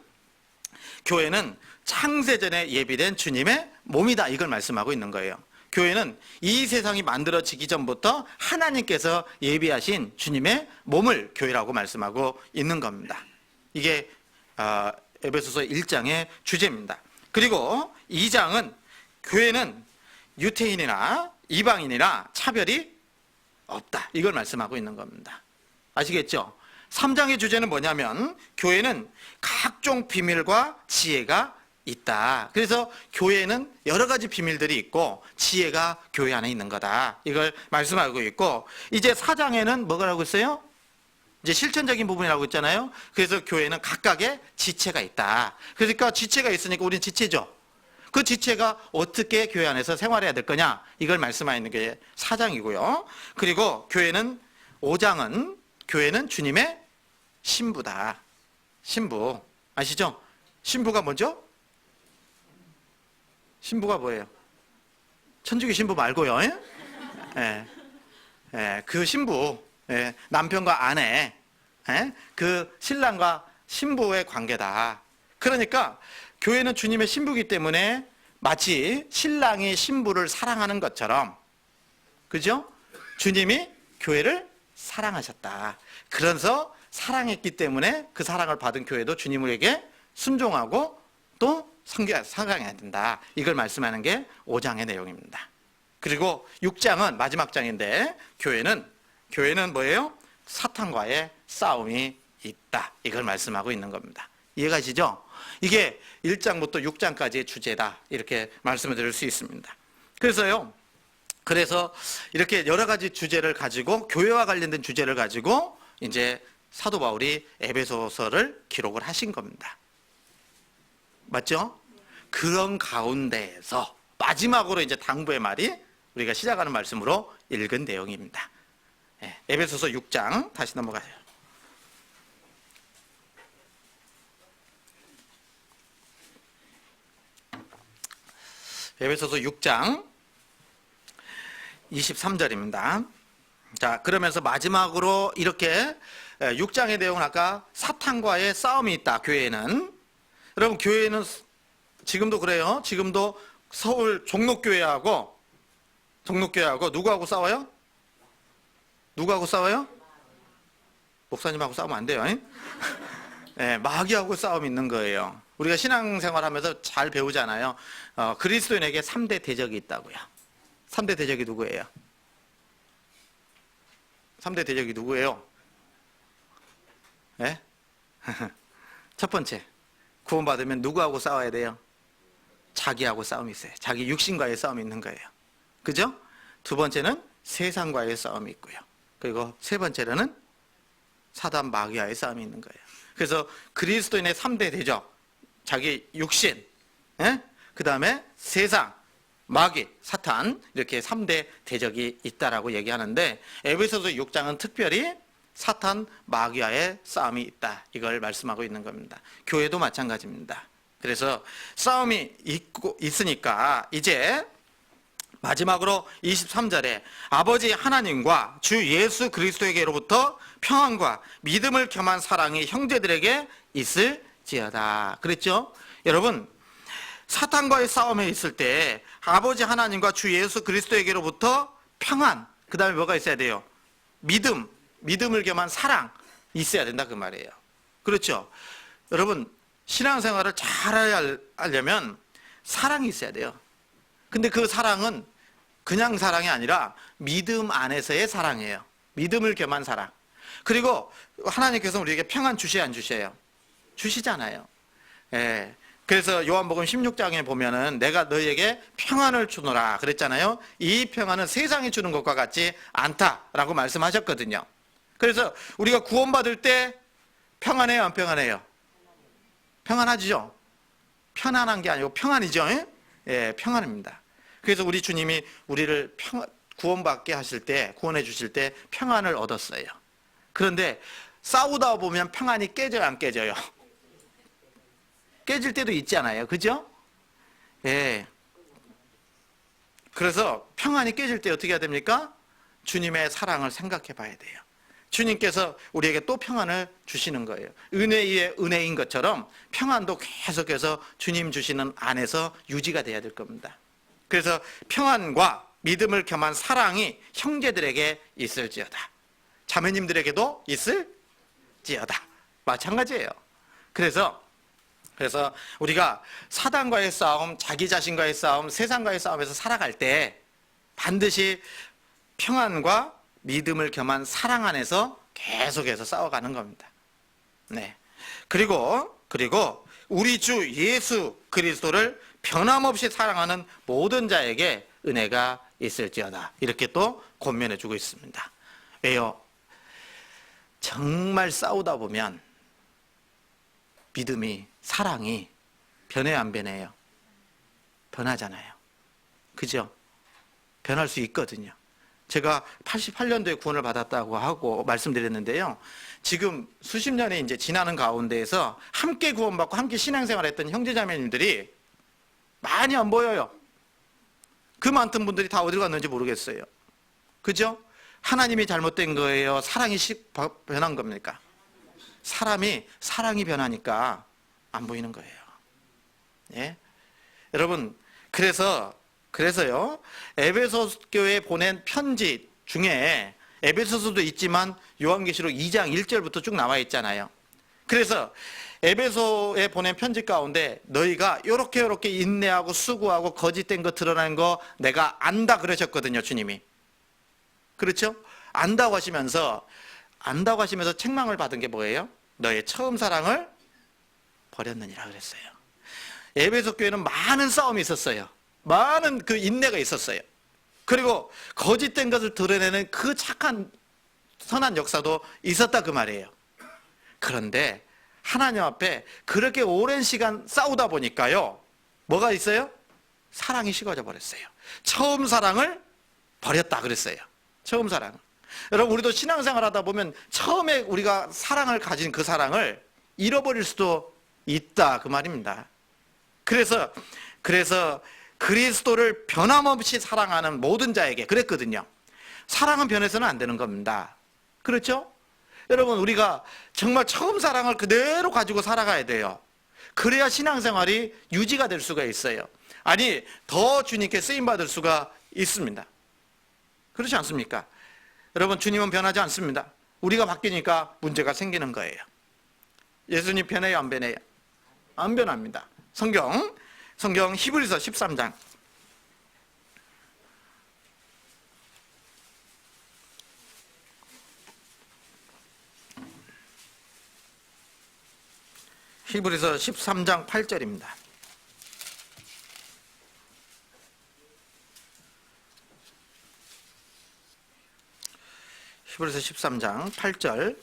교회는 창세전에 예비된 주님의 몸이다. 이걸 말씀하고 있는 거예요. 교회는 이 세상이 만들어지기 전부터 하나님께서 예비하신 주님의 몸을 교회라고 말씀하고 있는 겁니다. 이게 에베소서 1장의 주제입니다. 그리고 2장은 교회는 유태인이나 이방인이나 차별이 없다. 이걸 말씀하고 있는 겁니다. 아시겠죠? 3장의 주제는 뭐냐면 교회는 각종 비밀과 지혜가 있다. 그래서 교회는 여러 가지 비밀들이 있고 지혜가 교회 안에 있는 거다. 이걸 말씀하고 있고, 이제 4장에는 뭐라고 했어요? 이제 실천적인 부분이라고 했잖아요. 그래서 교회는 각각의 지체가 있다. 그러니까 지체가 있으니까 우리는 지체죠. 그 지체가 어떻게 교회 안에서 생활해야 될 거냐, 이걸 말씀하는 게 4장이고요. 그리고 교회는 5장은 교회는 주님의 신부다. 신부 아시죠? 신부가 뭐죠? 신부가 뭐예요? 천주교 신부 말고요. 그 신부, 남편과 아내, 그 신랑과 신부의 관계다. 그러니까 교회는 주님의 신부이기 때문에 마치 신랑이 신부를 사랑하는 것처럼, 그죠? 주님이 교회를 사랑하셨다. 그래서 사랑했기 때문에 그 사랑을 받은 교회도 주님에게 순종하고 또 사랑해야 된다. 이걸 말씀하는 게 5장의 내용입니다. 그리고 6장은 마지막 장인데 교회는 뭐예요? 사탄과의 싸움이 있다. 이걸 말씀하고 있는 겁니다. 이해가시죠? 이게 1장부터 6장까지의 주제다. 이렇게 말씀을 드릴 수 있습니다. 그래서 이렇게 여러 가지 주제를 가지고, 교회와 관련된 주제를 가지고 이제 사도 바울이 에베소서를 기록을 하신 겁니다. 맞죠? 그런 가운데에서 마지막으로 이제 당부의 말이 우리가 시작하는 말씀으로 읽은 내용입니다. 에베소서 6장 다시 넘어가요. 에베소서 6장 23절입니다. 자, 그러면서 마지막으로 이렇게 6장의 내용은 아까 사탄과의 싸움이 있다. 교회는 여러분, 교회는 지금도 그래요. 지금도 서울 종록교회하고 누구하고 싸워요? 누구하고 싸워요? 목사님하고 싸우면 안 돼요. 네, 마귀하고 싸움이 있는 거예요. 우리가 신앙생활하면서 잘 배우잖아요. 그리스도인에게 3대 대적이 있다고요. 3대 대적이 누구예요? 3대 대적이 누구예요? 네? 첫 번째, 구원받으면 누구하고 싸워야 돼요? 자기하고 싸움이 있어요. 자기 육신과의 싸움이 있는 거예요. 그죠? 두 번째는 세상과의 싸움이 있고요. 그리고 세 번째로는 사단 마귀와의 싸움이 있는 거예요. 그래서 그리스도인의 3대 대적, 자기 육신, 그 다음에 세상, 마귀, 사탄, 이렇게 3대 대적이 있다라고 얘기하는데, 에베소서 6장은 특별히 사탄, 마귀와의 싸움이 있다, 이걸 말씀하고 있는 겁니다. 교회도 마찬가지입니다. 그래서 싸움이 있으니까 이제 마지막으로 23절에 아버지 하나님과 주 예수 그리스도에게로부터 평안과 믿음을 겸한 사랑이 형제들에게 있을지어다 그랬죠? 여러분, 사탄과의 싸움에 있을 때 아버지 하나님과 주 예수 그리스도에게로부터 평안, 그 다음에 뭐가 있어야 돼요? 믿음을 겸한 사랑 있어야 된다 그 말이에요. 그렇죠? 여러분, 신앙생활을 잘 하려면 사랑이 있어야 돼요. 근데 그 사랑은 그냥 사랑이 아니라 믿음 안에서의 사랑이에요. 믿음을 겸한 사랑. 그리고 하나님께서 우리에게 평안 주셔야 안 주셔요? 주시잖아요. 예. 그래서 요한복음 16장에 보면은 내가 너희에게 평안을 주노라 그랬잖아요. 이 평안은 세상이 주는 것과 같지 않다라고 말씀하셨거든요. 그래서 우리가 구원받을 때 평안해요, 안 평안해요? 평안하죠? 편안한 게 아니고 평안이죠. 예, 평안입니다. 그래서 우리 주님이 우리를 구원받게 하실 때, 구원해 주실 때 평안을 얻었어요. 그런데 싸우다 보면 평안이 깨져요, 안 깨져요? 깨질 때도 있잖아요. 그죠? 예. 그래서 평안이 깨질 때 어떻게 해야 됩니까? 주님의 사랑을 생각해 봐야 돼요. 주님께서 우리에게 또 평안을 주시는 거예요. 은혜 위에 은혜인 것처럼 평안도 계속해서 주님 주시는 안에서 유지가 돼야 될 겁니다. 그래서 평안과 믿음을 겸한 사랑이 형제들에게 있을지어다. 자매님들에게도 있을지어다. 마찬가지예요. 그래서 우리가 사단과의 싸움, 자기 자신과의 싸움, 세상과의 싸움에서 살아갈 때 반드시 평안과 믿음을 겸한 사랑 안에서 계속해서 싸워가는 겁니다. 네. 그리고 우리 주 예수 그리스도를 변함없이 사랑하는 모든 자에게 은혜가 있을지어다. 이렇게 또 권면해 주고 있습니다. 왜요? 정말 싸우다 보면 믿음이, 사랑이 변해요, 안 변해요? 변하잖아요. 그죠? 변할 수 있거든요. 제가 88년도에 구원을 받았다고 하고 말씀드렸는데요. 지금 수십 년이 이제 지나는 가운데에서 함께 구원받고 함께 신앙생활했던 형제자매님들이 많이 안 보여요. 그 많던 분들이 다 어디로 갔는지 모르겠어요. 그죠? 하나님이 잘못된 거예요? 사랑이 변한 겁니까? 사랑이 변하니까 안 보이는 거예요. 예? 여러분, 그래서요, 에베소 교회에 보낸 편지 중에 에베소서도 있지만 요한계시록 2장 1절부터 쭉 나와 있잖아요. 그래서 에베소에 보낸 편지 가운데 너희가 요렇게 인내하고 수고하고 거짓된 거 드러난 거 내가 안다 그러셨거든요, 주님이. 그렇죠? 안다고 하시면서 책망을 받은 게 뭐예요? 너의 처음 사랑을 버렸느니라 그랬어요. 에베소 교회는 많은 싸움이 있었어요. 많은 그 인내가 있었어요. 그리고 거짓된 것을 드러내는 그 착한 선한 역사도 있었다 그 말이에요. 그런데 하나님 앞에 그렇게 오랜 시간 싸우다 보니까요, 뭐가 있어요? 사랑이 식어져 버렸어요. 처음 사랑을 버렸다 그랬어요. 처음 사랑. 여러분, 우리도 신앙생활 하다 보면 처음에 우리가 사랑을 가진 그 사랑을 잃어버릴 수도 있다 그 말입니다. 그래서 그리스도를 변함없이 사랑하는 모든 자에게 그랬거든요. 사랑은 변해서는 안 되는 겁니다. 그렇죠? 여러분, 우리가 정말 처음 사랑을 그대로 가지고 살아가야 돼요. 그래야 신앙생활이 유지가 될 수가 있어요. 아니, 더 주님께 쓰임받을 수가 있습니다. 그렇지 않습니까? 여러분, 주님은 변하지 않습니다. 우리가 바뀌니까 문제가 생기는 거예요. 예수님 변해요, 안 변해요? 안 변합니다. 성경 히브리서 13장. 히브리서 13장 8절입니다. 히브리서 13장 8절.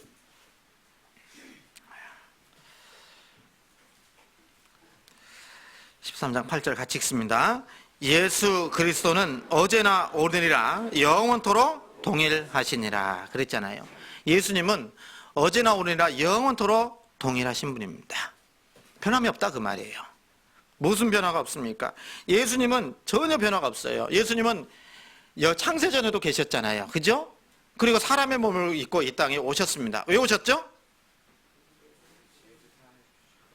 같이 읽습니다. 예수 그리스도는 어제나 오늘이라 영원토록 동일하시니라 그랬잖아요. 예수님은 어제나 오늘이라 영원토록 동일하신 분입니다. 변함이 없다 그 말이에요. 무슨 변화가 없습니까? 예수님은 전혀 변화가 없어요. 예수님은 창세전에도 계셨잖아요. 그죠? 그리고 사람의 몸을 입고 이 땅에 오셨습니다. 왜 오셨죠?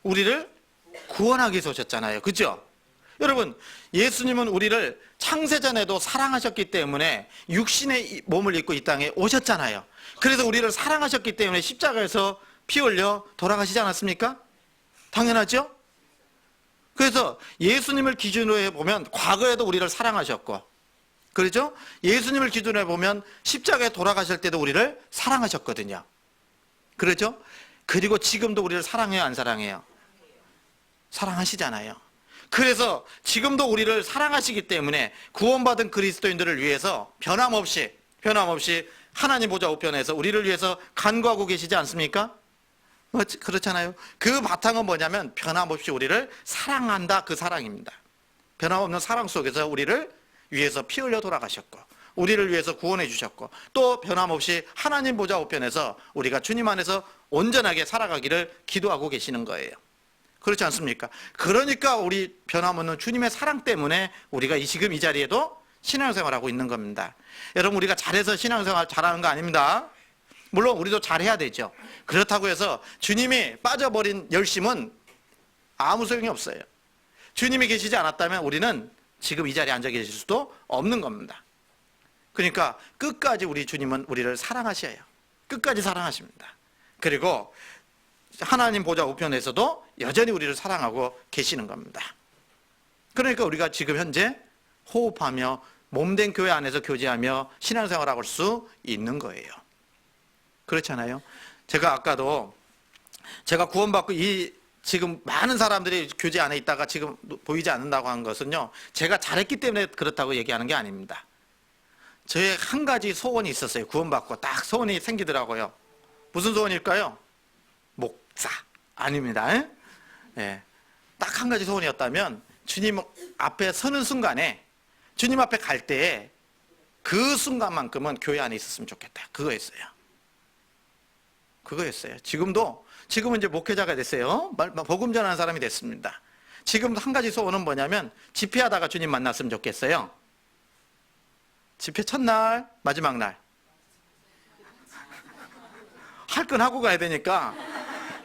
우리를 구원하기 위해서 오셨잖아요. 그죠? 여러분, 예수님은 우리를 창세전에도 사랑하셨기 때문에 육신의 몸을 입고 이 땅에 오셨잖아요. 그래서 우리를 사랑하셨기 때문에 십자가에서 피 흘려 돌아가시지 않았습니까? 당연하죠? 그래서 예수님을 기준으로 해보면 과거에도 우리를 사랑하셨고, 그렇죠? 예수님을 기준으로 해보면 십자가에 돌아가실 때도 우리를 사랑하셨거든요. 그렇죠? 그리고 지금도 우리를 사랑해요, 안 사랑해요? 사랑하시잖아요. 그래서 지금도 우리를 사랑하시기 때문에 구원받은 그리스도인들을 위해서 변함없이 하나님 보좌 우편에서 우리를 위해서 간구하고 계시지 않습니까? 그렇잖아요. 그 바탕은 뭐냐면 변함없이 우리를 사랑한다, 그 사랑입니다. 변함없는 사랑 속에서 우리를 위해서 피 흘려 돌아가셨고, 우리를 위해서 구원해 주셨고, 또 변함없이 하나님 보좌 우편에서 우리가 주님 안에서 온전하게 살아가기를 기도하고 계시는 거예요. 그렇지 않습니까? 그러니까 우리 변함없는 주님의 사랑 때문에 우리가 지금 이 자리에도 신앙생활하고 있는 겁니다. 여러분, 우리가 잘해서 신앙생활 잘하는 거 아닙니다. 물론 우리도 잘해야 되죠. 그렇다고 해서 주님이 빠져버린 열심은 아무 소용이 없어요. 주님이 계시지 않았다면 우리는 지금 이 자리에 앉아 계실 수도 없는 겁니다. 그러니까 끝까지 우리 주님은 우리를 사랑하셔요. 끝까지 사랑하십니다. 그리고 하나님 보좌 우편에서도 여전히 우리를 사랑하고 계시는 겁니다. 그러니까 우리가 지금 현재 호흡하며 몸된 교회 안에서 교제하며 신앙생활을 할 수 있는 거예요. 그렇잖아요. 제가 아까도 제가 구원받고 지금 많은 사람들이 교제 안에 있다가 지금 보이지 않는다고 한 것은요, 제가 잘했기 때문에 그렇다고 얘기하는 게 아닙니다. 저의 한 가지 소원이 있었어요. 구원받고 딱 소원이 생기더라고요. 무슨 소원일까요? 목사. 아닙니다. 네. 딱 한 가지 소원이었다면 주님 앞에 서는 순간에, 주님 앞에 갈 때에 그 순간만큼은 교회 안에 있었으면 좋겠다. 그거였어요. 지금은 이제 목회자가 됐어요. 복음 전하는 사람이 됐습니다. 지금 한 가지 소원은 뭐냐면 집회하다가 주님 만났으면 좋겠어요. 집회 첫날, 마지막 날. 할 건 하고 가야 되니까,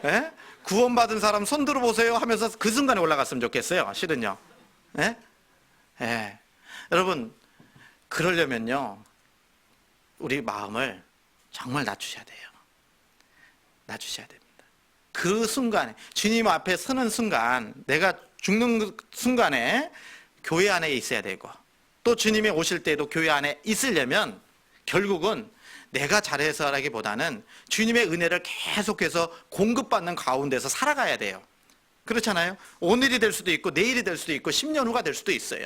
예? 구원받은 사람 손 들어보세요 하면서 그 순간에 올라갔으면 좋겠어요. 실은요. 예? 예. 여러분, 그러려면요, 우리 마음을 정말 낮추셔야 돼요. 낮추셔야 됩니다. 그 순간에, 주님 앞에 서는 순간, 내가 죽는 순간에 교회 안에 있어야 되고, 또 주님이 오실 때도 교회 안에 있으려면 결국은 내가 잘해서라기보다는 주님의 은혜를 계속해서 공급받는 가운데서 살아가야 돼요. 그렇잖아요. 오늘이 될 수도 있고 내일이 될 수도 있고 10년 후가 될 수도 있어요.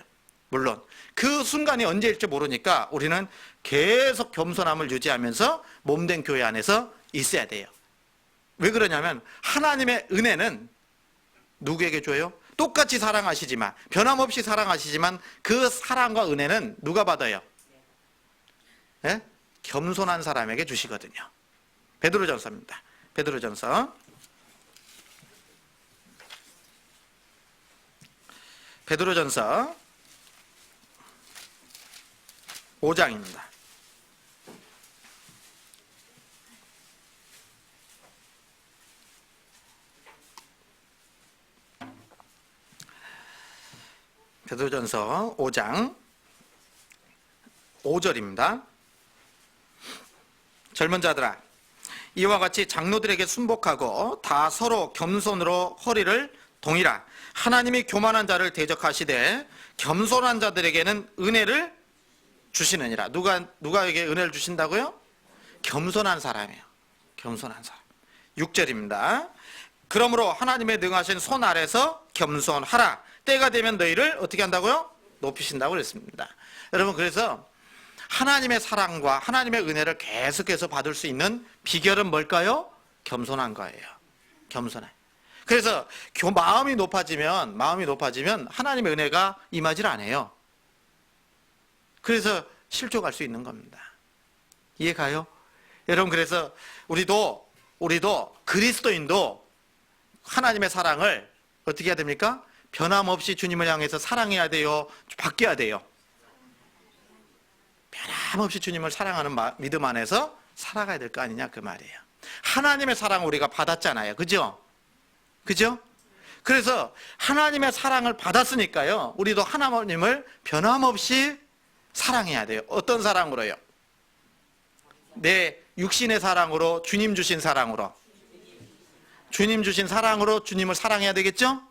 물론 그 순간이 언제일지 모르니까 우리는 계속 겸손함을 유지하면서 몸된 교회 안에서 있어야 돼요. 왜 그러냐면 하나님의 은혜는 누구에게 줘요? 똑같이 사랑하시지만, 변함없이 사랑하시지만 그 사랑과 은혜는 누가 받아요? 예? 겸손한 사람에게 주시거든요. 베드로전서입니다. 베드로전서 5장입니다. 베드로전서 5장 5절입니다. 젊은 자들아, 이와 같이 장로들에게 순복하고 다 서로 겸손으로 허리를 동이라. 하나님이 교만한 자를 대적하시되 겸손한 자들에게는 은혜를 주시느니라. 누가에게 은혜를 주신다고요? 겸손한 사람이에요. 겸손한 사람. 6절입니다. 그러므로 하나님의 능하신 손 아래서 겸손하라. 때가 되면 너희를 어떻게 한다고요? 높이신다고 그랬습니다. 여러분, 그래서 하나님의 사랑과 하나님의 은혜를 계속해서 받을 수 있는 비결은 뭘까요? 겸손한 거예요. 겸손해. 그래서 마음이 높아지면 하나님의 은혜가 임하질 않아요. 그래서 실족할 수 있는 겁니다. 이해가요? 여러분, 그래서 우리도 그리스도인도 하나님의 사랑을 어떻게 해야 됩니까? 변함없이 주님을 향해서 사랑해야 돼요? 바뀌어야 돼요? 변함없이 주님을 사랑하는 믿음 안에서 살아가야 될 거 아니냐, 그 말이에요. 하나님의 사랑을 우리가 받았잖아요. 그죠? 그래서 하나님의 사랑을 받았으니까요, 우리도 하나님을 변함없이 사랑해야 돼요. 어떤 사랑으로요? 내 육신의 사랑으로, 주님 주신 사랑으로. 주님 주신 사랑으로 주님을 사랑해야 되겠죠?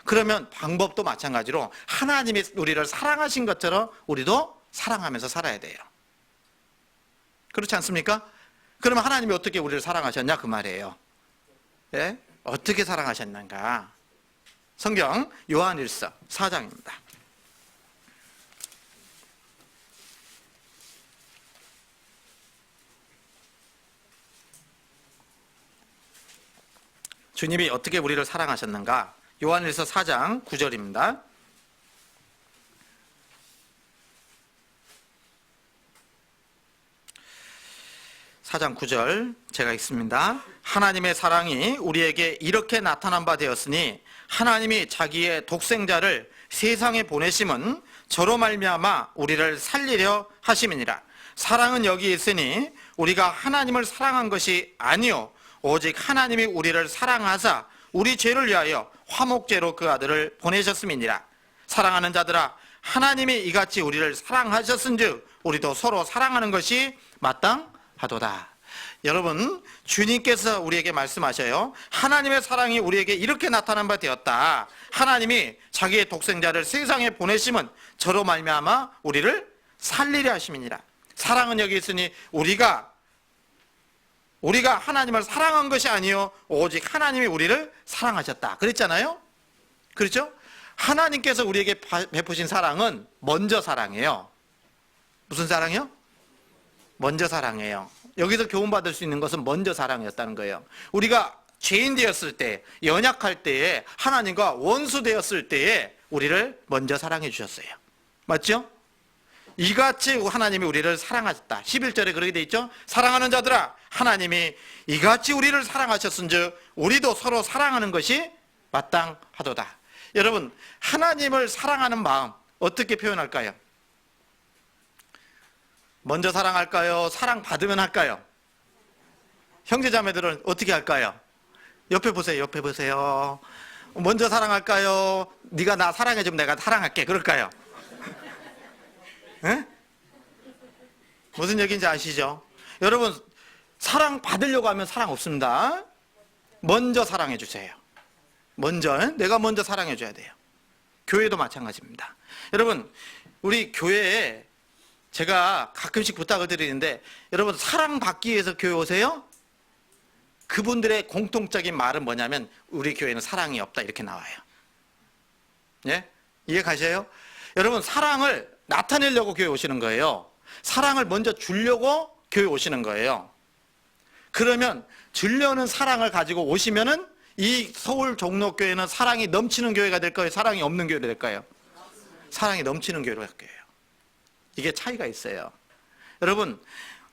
그러면 방법도 마찬가지로 하나님이 우리를 사랑하신 것처럼 우리도 사랑하면서 살아야 돼요. 그렇지 않습니까? 그러면 하나님이 어떻게 우리를 사랑하셨냐, 그 말이에요. 예? 어떻게 사랑하셨는가? 성경 요한일서 4장입니다. 주님이 어떻게 우리를 사랑하셨는가? 요한일서 4장 9절입니다. 사장 9절 제가 읽습니다. 하나님의 사랑이 우리에게 이렇게 나타난 바 되었으니 하나님이 자기의 독생자를 세상에 보내심은 저로 말미암아 우리를 살리려 하심이니라. 사랑은 여기 있으니 우리가 하나님을 사랑한 것이 아니요 오직 하나님이 우리를 사랑하사 우리 죄를 위하여 화목제로 그 아들을 보내셨음이니라. 사랑하는 자들아, 하나님이 이같이 우리를 사랑하셨은즉 우리도 서로 사랑하는 것이 마땅하도다. 여러분, 주님께서 우리에게 말씀하셔요. 하나님의 사랑이 우리에게 이렇게 나타난 바 되었다. 하나님이 자기의 독생자를 세상에 보내심은 저로 말미암아 우리를 살리려 하심이니라. 사랑은 여기 있으니 우리가 하나님을 사랑한 것이 아니요 오직 하나님이 우리를 사랑하셨다. 그랬잖아요. 그렇죠? 하나님께서 우리에게 베푸신 사랑은 먼저 사랑이에요. 무슨 사랑이요? 먼저 사랑이에요. 여기서 교훈받을 수 있는 것은 먼저 사랑이었다는 거예요. 우리가 죄인 되었을 때, 연약할 때에, 하나님과 원수 되었을 때에 우리를 먼저 사랑해 주셨어요. 맞죠? 이같이 하나님이 우리를 사랑하셨다. 11절에 그렇게 돼 있죠? 사랑하는 자들아, 하나님이 이같이 우리를 사랑하셨은즉 우리도 서로 사랑하는 것이 마땅하도다. 여러분, 하나님을 사랑하는 마음 어떻게 표현할까요? 먼저 사랑할까요? 사랑받으면 할까요? 형제자매들은 어떻게 할까요? 옆에 보세요. 먼저 사랑할까요? 네가 나 사랑해주면 내가 사랑할게. 그럴까요? 에? 무슨 얘기인지 아시죠? 여러분, 사랑 받으려고 하면 사랑 없습니다. 먼저 사랑해 주세요. 내가 먼저 사랑해 줘야 돼요. 교회도 마찬가지입니다. 여러분, 우리 교회에 제가 가끔씩 부탁을 드리는데, 여러분, 사랑받기 위해서 교회 오세요? 그분들의 공통적인 말은 뭐냐면 우리 교회는 사랑이 없다, 이렇게 나와요. 예? 이해 가셔요? 여러분, 사랑을 나타내려고 교회 오시는 거예요. 사랑을 먼저 주려고 교회 오시는 거예요. 그러면 주려는 사랑을 가지고 오시면은 이 서울 종로교회는 사랑이 넘치는 교회가 될 거예요? 사랑이 없는 교회가 될까요? 사랑이 넘치는 교회로 갈 거예요. 이게 차이가 있어요. 여러분,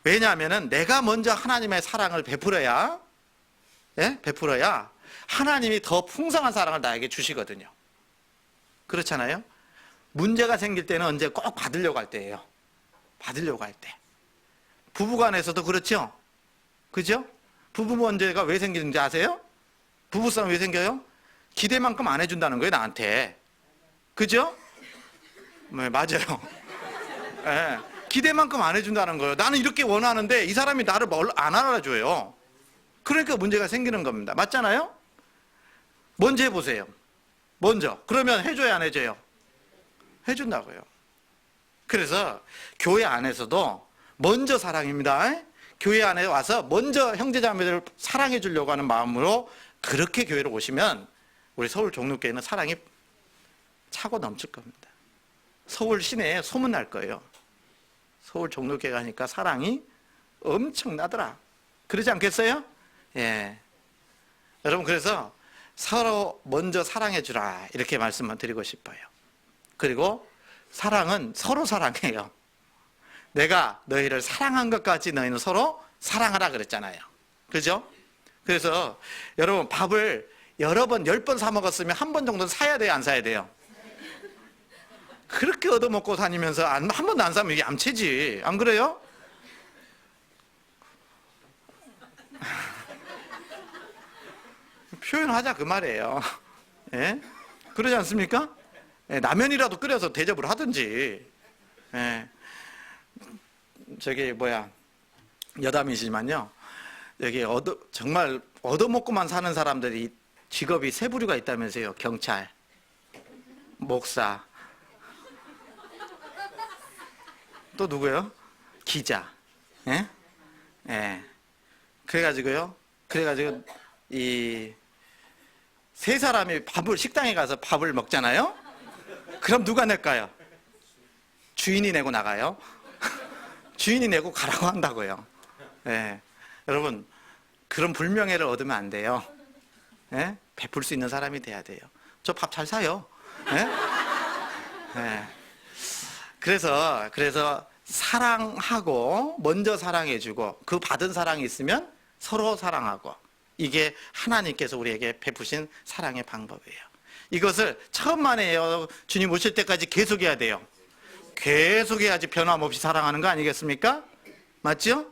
왜냐하면은 내가 먼저 하나님의 사랑을 베풀어야 하나님이 더 풍성한 사랑을 나에게 주시거든요. 그렇잖아요? 문제가 생길 때는 언제 꼭 받으려고 할 때예요. 받으려고 할 때. 부부간에서도 그렇죠? 그죠? 부부 문제가 왜 생기는지 아세요? 부부싸움 왜 생겨요? 기대만큼 안 해준다는 거예요, 나한테. 그죠? 네, 맞아요. 예, 기대만큼 안 해준다는 거예요. 나는 이렇게 원하는데 이 사람이 나를 안 알아줘요. 그러니까 문제가 생기는 겁니다. 맞잖아요? 먼저 해보세요. 먼저. 그러면 해줘야 안 해줘요? 해준다고요. 그래서 교회 안에서도 먼저 사랑입니다. 교회 안에 와서 먼저 형제자매들을 사랑해 주려고 하는 마음으로 그렇게 교회로 오시면 우리 서울 종로교회는 사랑이 차고 넘칠 겁니다. 서울 시내에 소문날 거예요. 서울 종로교회 가니까 사랑이 엄청나더라. 그러지 않겠어요? 예. 여러분, 그래서 서로 먼저 사랑해 주라, 이렇게 말씀만 드리고 싶어요. 그리고 사랑은 서로 사랑해요. 내가 너희를 사랑한 것까지 너희는 서로 사랑하라 그랬잖아요. 그죠? 그래서 여러분, 밥을 여러 번, 10번 사 먹었으면 한 번 정도는 사야 돼요, 안 사야 돼요? 그렇게 얻어먹고 다니면서 한 번도 안 사면 이게 얌체지. 안 그래요? 표현하자 그 말이에요. 예? 그러지 않습니까? 예, 라면이라도 끓여서 대접을 하든지. 예. 저기 여담이지만요, 여기 정말 얻어먹고만 사는 사람들이 직업이 세 부류가 있다면서요. 경찰, 목사, 또 누구요? 기자. 예? 예. 그래가지고 이 세 사람이 식당에 가서 밥을 먹잖아요. 그럼 누가 낼까요? 주인이 내고 나가요. 주인이 내고 가라고 한다고요. 예. 여러분, 그런 불명예를 얻으면 안 돼요. 예? 베풀 수 있는 사람이 돼야 돼요. 저 밥 잘 사요. 예? 예. 그래서 사랑하고 먼저 사랑해주고 그 받은 사랑이 있으면 서로 사랑하고, 이게 하나님께서 우리에게 베푸신 사랑의 방법이에요. 이것을 처음만 해요. 주님 오실 때까지 계속해야 돼요. 계속해야지 변함없이 사랑하는 거 아니겠습니까? 맞죠?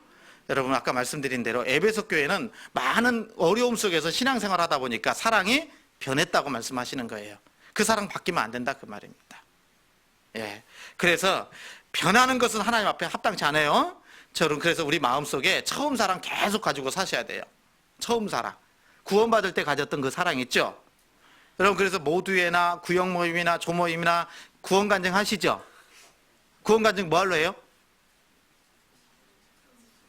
여러분, 아까 말씀드린 대로 에베소 교회는 많은 어려움 속에서 신앙생활 하다 보니까 사랑이 변했다고 말씀하시는 거예요. 그 사랑 바뀌면 안 된다, 그 말입니다. 예. 그래서 변하는 것은 하나님 앞에 합당치 않아요. 그래서 우리 마음속에 처음 사랑 계속 가지고 사셔야 돼요. 처음 사랑. 구원받을 때 가졌던 그 사랑 있죠? 여러분, 그래서 모두회나 구역 모임이나 조모임이나 구원간증 하시죠? 구원간증 뭐 하려 해요?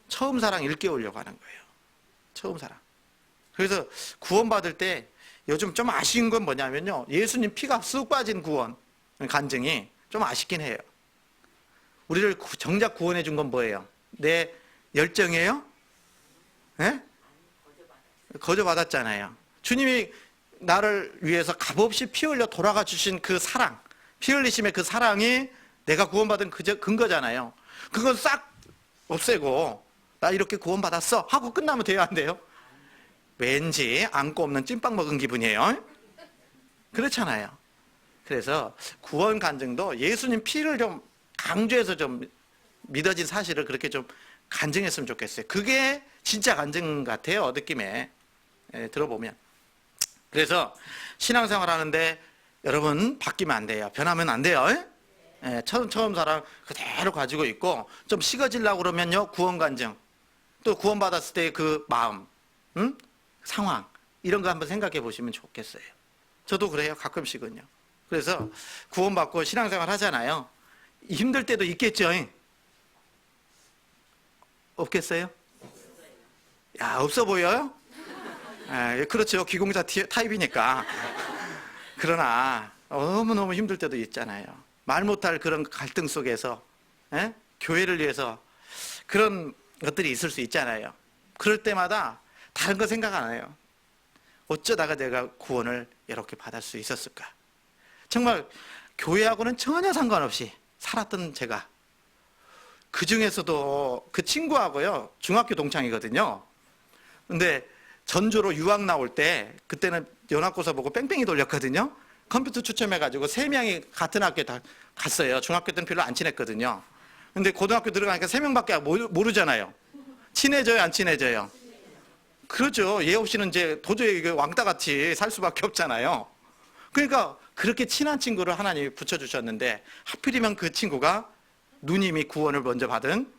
처음 사랑 일깨우려고 하는 거예요. 처음 사랑. 그래서 구원받을 때 요즘 좀 아쉬운 건 뭐냐면요, 예수님 피가 쑥 빠진 구원 간증이 좀 아쉽긴 해요. 우리를 정작 구원해 준 건 뭐예요? 내 열정이에요? 예? 거저 받았잖아요. 주님이 나를 위해서 값없이 피 흘려 돌아가 주신 그 사랑, 피 흘리심의 그 사랑이 내가 구원받은 근거잖아요. 그건 싹 없애고 나 이렇게 구원받았어 하고 끝나면 돼요, 안 돼요? 왠지 안고 없는 찐빵 먹은 기분이에요. 그렇잖아요. 그래서 구원 간증도 예수님 피를 좀 강조해서 좀 믿어진 사실을 그렇게 좀 간증했으면 좋겠어요. 그게 진짜 간증 같아요, 느낌에. 예, 들어보면. 그래서 신앙생활 하는데 여러분, 바뀌면 안 돼요. 변하면 안 돼요. 예, 처음 사랑 그대로 가지고 있고, 좀 식어지려고 그러면요, 구원 간증, 또 구원받았을 때 그 마음, 상황, 이런 거 한번 생각해 보시면 좋겠어요. 저도 그래요, 가끔씩은요. 그래서 구원받고 신앙생활 하잖아요. 힘들 때도 있겠죠? 없겠어요? 야, 없어 보여요? 그렇죠. 기공자 타입이니까. 그러나 너무너무 힘들 때도 있잖아요. 말 못할 그런 갈등 속에서 교회를 위해서 그런 것들이 있을 수 있잖아요. 그럴 때마다 다른 거 생각 안 해요. 어쩌다가 내가 구원을 이렇게 받을 수 있었을까? 정말 교회하고는 전혀 상관없이 살았던 제가, 그 중에서도 그 친구하고요, 중학교 동창이거든요. 근데 전주로 유학 나올 때, 그때는 연합고사 보고 뺑뺑이 돌렸거든요. 컴퓨터 추첨해가지고 3명이 같은 학교에 다 갔어요. 중학교 때는 별로 안 친했거든요. 근데 고등학교 들어가니까 3명밖에 모르잖아요. 친해져요, 안 친해져요? 그렇죠. 얘 없이는 이제 도저히 왕따같이 살 수밖에 없잖아요. 그러니까 그렇게 친한 친구를 하나님이 붙여주셨는데 하필이면 그 친구가 누님이 구원을 먼저 받은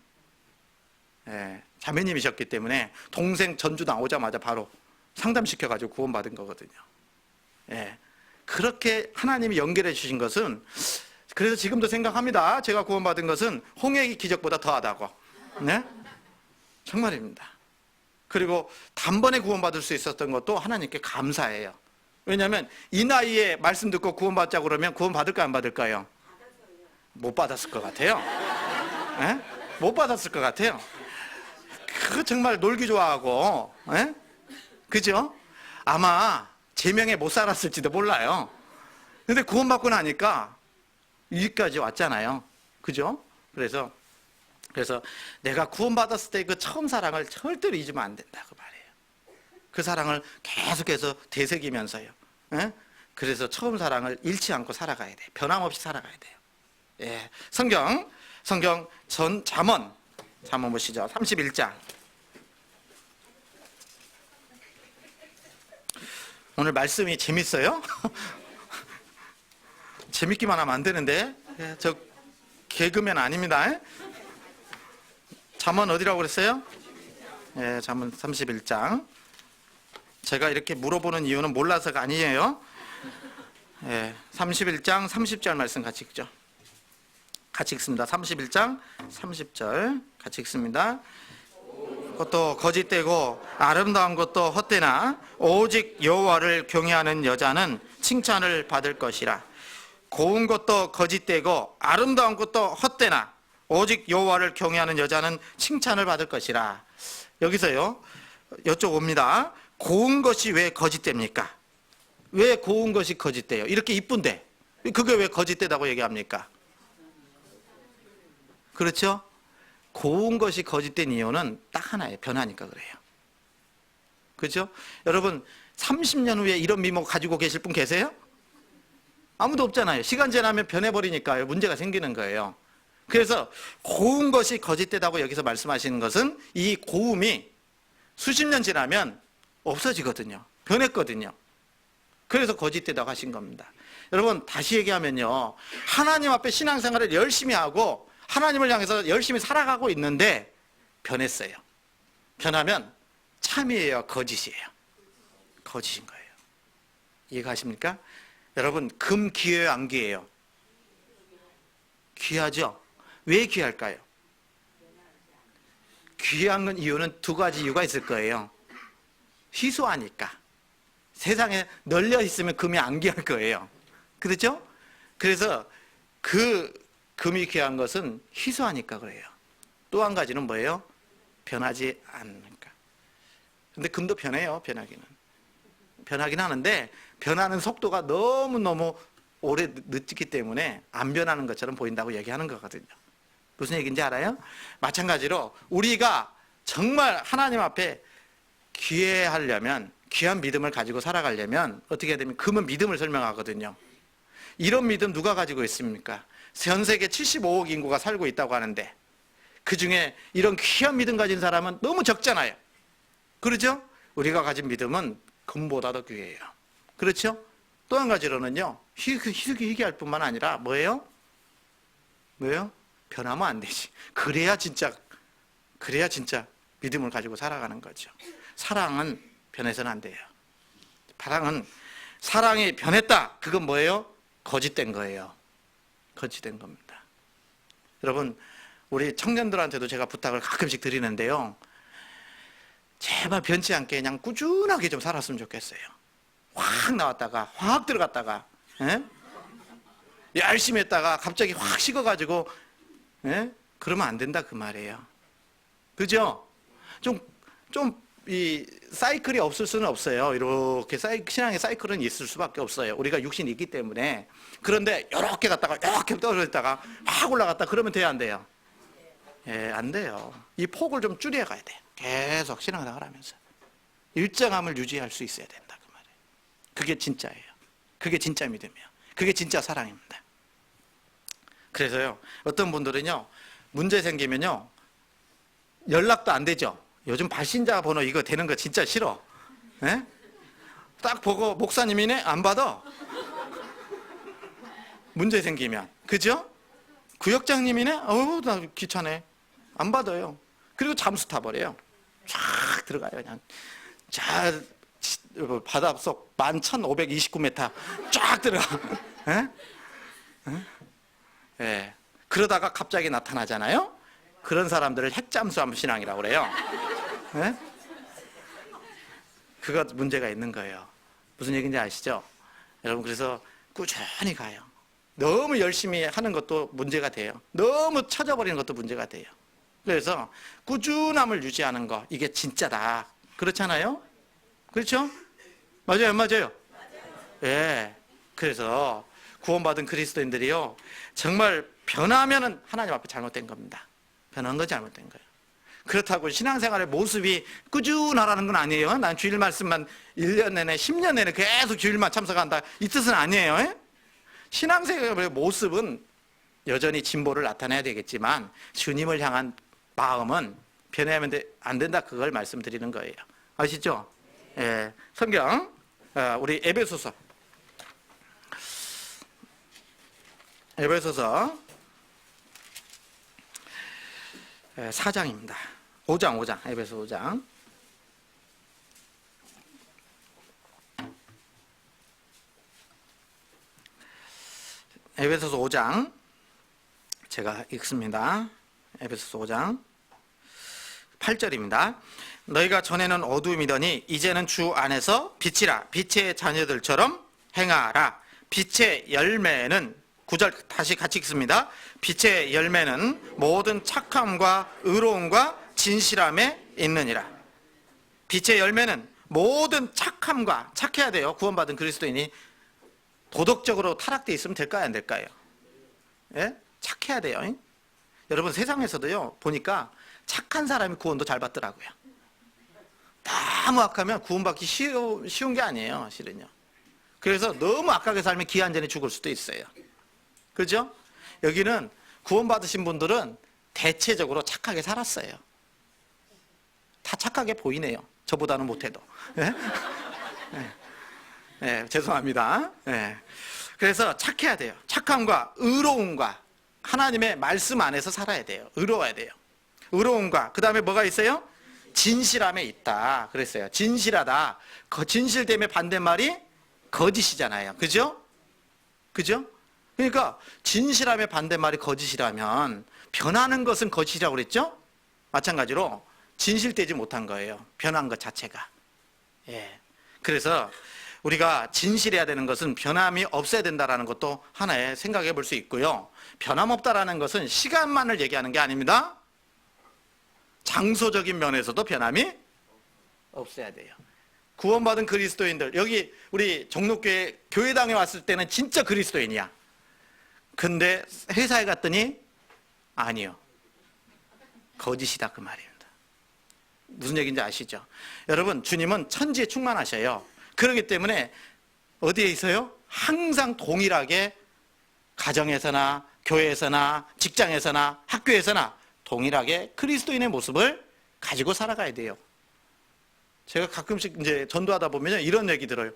자매님이셨기 때문에 동생 전주 나오자마자 바로 상담시켜가지고 구원받은 거거든요. 그렇게 하나님이 연결해 주신 것은, 그래서 지금도 생각합니다. 제가 구원받은 것은 홍해의 기적보다 더하다고. 네? 정말입니다. 그리고 단번에 구원받을 수 있었던 것도 하나님께 감사해요. 왜냐하면 이 나이에 말씀 듣고 구원받자고 그러면 구원받을까 안 받을까요? 못 받았을 것 같아요. 못 받았을 것 같아요. 그 정말 놀기 좋아하고, 그죠? 아마 제명에 못 살았을지도 몰라요. 근데 구원받고 나니까 여기까지 왔잖아요. 그죠? 그래서 내가 구원받았을 때 그 처음 사랑을 절대로 잊으면 안 된다 그 말이에요. 그 사랑을 계속해서 되새기면서요. 그래서 처음 사랑을 잃지 않고 살아가야 돼요. 변함없이 살아가야 돼요. 성경 잠언 보시죠. 31장. 오늘 말씀이 재밌어요? 재밌기만 하면 안 되는데. 저 개그맨 아닙니다. 잠언 어디라고 그랬어요? 잠언 31장. 제가 이렇게 물어보는 이유는 몰라서가 아니에요. 31장 30절 말씀 같이 읽죠. 같이 읽습니다. 31장 30절 같이 읽습니다. 것도 거짓되고 아름다운 것도 헛되나 오직 여호와를 경외하는 여자는 칭찬을 받을 것이라. 고운 것도 거짓되고 아름다운 것도 헛되나 오직 여호와를 경외하는 여자는 칭찬을 받을 것이라. 여기서요 여쭤봅니다. 고운 것이 왜 거짓됩니까? 왜 고운 것이 거짓돼요? 이렇게 이쁜데 그게 왜 거짓되다고 얘기합니까? 그렇죠? 고운 것이 거짓된 이유는 딱 하나예요. 변하니까 그래요. 그렇죠? 여러분 30년 후에 이런 미모 가지고 계실 분 계세요? 아무도 없잖아요. 시간 지나면 변해버리니까요. 문제가 생기는 거예요. 그래서 고운 것이 거짓되다고 여기서 말씀하시는 것은 이 고움이 수십 년 지나면 없어지거든요. 변했거든요. 그래서 거짓되다고 하신 겁니다. 여러분 다시 얘기하면요, 하나님 앞에 신앙생활을 열심히 하고 하나님을 향해서 열심히 살아가고 있는데 변했어요. 변하면 참이에요, 거짓이에요? 거짓인 거예요. 이해가십니까? 여러분 금 귀해요, 안 귀해요? 귀하죠? 왜 귀할까요? 귀한 이유는 두 가지 이유가 있을 거예요. 희소하니까. 세상에 널려 있으면 금이 안 귀할 거예요. 그렇죠? 그래서 그 금이 귀한 것은 희소하니까 그래요. 또 한 가지는 뭐예요? 변하지 않으니까. 근데 금도 변해요. 변하긴 하는데 변하는 속도가 너무너무 오래 늦기 때문에 안 변하는 것처럼 보인다고 얘기하는 거거든요. 무슨 얘기인지 알아요? 마찬가지로 우리가 정말 하나님 앞에 귀해하려면, 귀한 믿음을 가지고 살아가려면 어떻게 해야 되면, 금은 믿음을 설명하거든요. 이런 믿음 누가 가지고 있습니까? 전 세계 75억 인구가 살고 있다고 하는데 그 중에 이런 귀한 믿음 가진 사람은 너무 적잖아요. 그렇죠? 우리가 가진 믿음은 금보다 더 귀해요. 그렇죠? 또 한 가지로는요, 희귀할 뿐만 아니라 뭐예요? 변하면 안 되지. 그래야 진짜 믿음을 가지고 살아가는 거죠. 사랑은 변해서는 안 돼요. 사랑이 변했다. 그건 뭐예요? 거짓된 거예요. 거짓된 겁니다. 여러분, 우리 청년들한테도 제가 부탁을 가끔씩 드리는데요, 제발 변치 않게 그냥 꾸준하게 좀 살았으면 좋겠어요. 확 나왔다가 확 들어갔다가, 열심히 했다가 갑자기 확 식어가지고, 그러면 안 된다 그 말이에요. 그죠? 이 사이클이 없을 수는 없어요. 이렇게 신앙의 사이클은 있을 수밖에 없어요. 우리가 육신이 있기 때문에. 그런데 이렇게 갔다가 이렇게 떨어졌다가 확 올라갔다 그러면 돼요, 안 돼요? 안 돼요. 이 폭을 좀 줄여 가야 돼요. 계속 신앙생활 하면서 일정함을 유지할 수 있어야 된다 그 말이에요. 그게 진짜예요. 그게 진짜 믿음이에요. 그게 진짜 사랑입니다. 그래서요, 어떤 분들은요, 문제 생기면요 연락도 안 되죠. 요즘 발신자 번호 이거 되는 거 진짜 싫어. 딱 보고 목사님이네? 안 받아. 문제 생기면. 그죠? 구역장님이네? 어우, 나 귀찮네. 안 받아요. 그리고 잠수 타버려요. 쫙 들어가요, 그냥. 자, 바닷속 11,529m 쫙 들어가. 예? 예. 그러다가 갑자기 나타나잖아요? 그런 사람들을 핵잠수함 신앙이라고 그래요. 예? 그거 문제가 있는 거예요. 무슨 얘기인지 아시죠? 여러분, 그래서 꾸준히 가요. 너무 열심히 하는 것도 문제가 돼요. 너무 찾아버리는 것도 문제가 돼요. 그래서 꾸준함을 유지하는 거, 이게 진짜다. 그렇잖아요? 그렇죠? 맞아요, 안 맞아요? 예. 그래서 구원받은 그리스도인들이요, 정말 변하면은 하나님 앞에 잘못된 겁니다. 변한 건 잘못된 거예요. 그렇다고 신앙생활의 모습이 꾸준하라는 건 아니에요. 난 주일 말씀만 1년 내내 10년 내내 계속 주일만 참석한다, 이 뜻은 아니에요. 예? 신앙생활의 모습은 여전히 진보를 나타내야 되겠지만 주님을 향한 마음은 변해야만 안 된다, 그걸 말씀드리는 거예요. 아시죠? 예. 성경 우리 에베소서 4장입니다. 5장 에베소 5장. 에베소서 5장 제가 읽습니다. 에베소서 5장 8절입니다. 너희가 전에는 어두움이더니 이제는 주 안에서 빛이라. 빛의 자녀들처럼 행하라. 빛의 열매는, 9절 다시 같이 읽습니다. 빛의 열매는 모든 착함과 의로움과 진실함에 있느니라. 빛의 열매는 모든 착함과, 착해야 돼요. 구원받은 그리스도인이 도덕적으로 타락되어 있으면 될까요, 안 될까요? 예? 착해야 돼요. 여러분, 세상에서도요, 보니까 착한 사람이 구원도 잘 받더라고요. 너무 악하면 구원받기 쉬운 게 아니에요, 실은요. 그래서 너무 악하게 살면 기한 전에 죽을 수도 있어요. 그죠? 여기는 구원받으신 분들은 대체적으로 착하게 살았어요. 다 착하게 보이네요. 저보다는 못해도. 예? 예, 죄송합니다. 예. 그래서 착해야 돼요. 착함과 의로움과 하나님의 말씀 안에서 살아야 돼요. 의로워야 돼요. 의로움과, 그 다음에 뭐가 있어요? 진실함에 있다 그랬어요. 진실하다. 진실됨의 반대말이 거짓이잖아요. 그죠? 그죠? 그러니까 진실함의 반대말이 거짓이라면 변하는 것은 거짓이라고 그랬죠? 마찬가지로 진실되지 못한 거예요. 변한 것 자체가. 예. 그래서 우리가 진실해야 되는 것은 변함이 없어야 된다는 것도 하나의 생각해 볼 수 있고요. 변함없다라는 것은 시간만을 얘기하는 게 아닙니다. 장소적인 면에서도 변함이 없어야 돼요. 구원받은 그리스도인들, 여기 우리 종로교회 교회당에 왔을 때는 진짜 그리스도인이야. 근데 회사에 갔더니 아니요, 거짓이다, 그 말입니다. 무슨 얘기인지 아시죠? 여러분, 주님은 천지에 충만하셔요. 그렇기 때문에 어디에 있어요? 항상 동일하게 가정에서나 교회에서나 직장에서나 학교에서나 동일하게 그리스도인의 모습을 가지고 살아가야 돼요. 제가 가끔씩 이제 전도하다 보면 이런 얘기 들어요.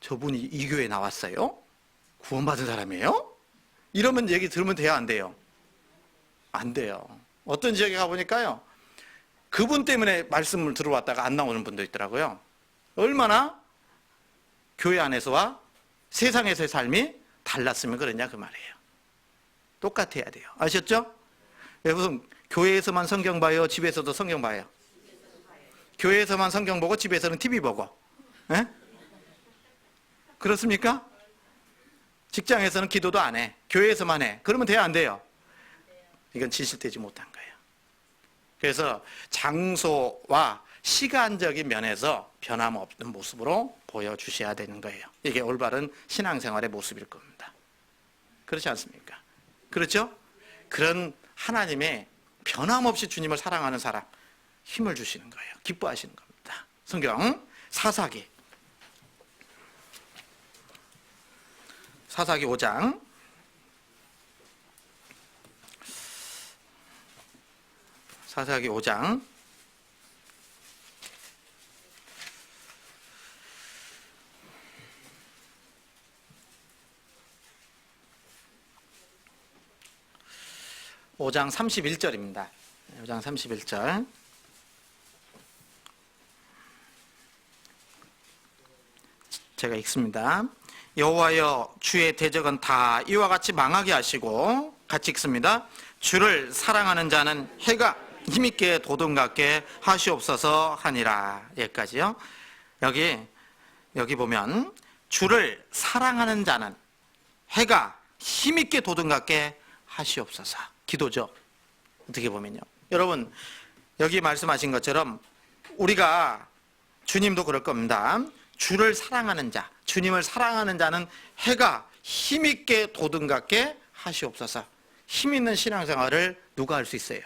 저분이 이 교회에 나왔어요? 구원받은 사람이에요? 이러면 얘기 들으면 돼요, 안 돼요? 안 돼요. 어떤 지역에 가보니까요, 그분 때문에 말씀을 들어왔다가 안 나오는 분도 있더라고요. 얼마나 교회 안에서와 세상에서의 삶이 달랐으면 그러냐, 그 말이에요. 똑같아야 돼요. 아셨죠? 여러분, 교회에서만 성경 봐요? 집에서도 성경 봐요? 교회에서만 성경 보고 집에서는 TV 보고. 에? 그렇습니까? 직장에서는 기도도 안 해. 교회에서만 해. 그러면 돼요, 안 돼요? 이건 진실되지 못한 거예요. 그래서 장소와 시간적인 면에서 변함없는 모습으로 보여주셔야 되는 거예요. 이게 올바른 신앙생활의 모습일 겁니다. 그렇지 않습니까? 그렇죠? 그런 하나님의 변함없이 주님을 사랑하는 사람, 힘을 주시는 거예요. 기뻐하시는 겁니다. 성경 사사기 5장 사사기 5장 5장 31절입니다. 5장 31절. 제가 읽습니다. 여호와여 주의 대적은 다 이와 같이 망하게 하시고, 같이 읽습니다. 주를 사랑하는 자는 해가 힘있게 돋은 같게 하시옵소서 하니라. 여기까지요. 여기 보면 주를 사랑하는 자는 해가 힘있게 돋은 같게 하시옵소서. 기도죠. 어떻게 보면요. 여러분, 여기 말씀하신 것처럼 우리가, 주님도 그럴 겁니다. 주를 사랑하는 자, 주님을 사랑하는 자는 해가 힘있게 돋은 같게 하시옵소서. 힘 있는 신앙생활을 누가 할 수 있어요?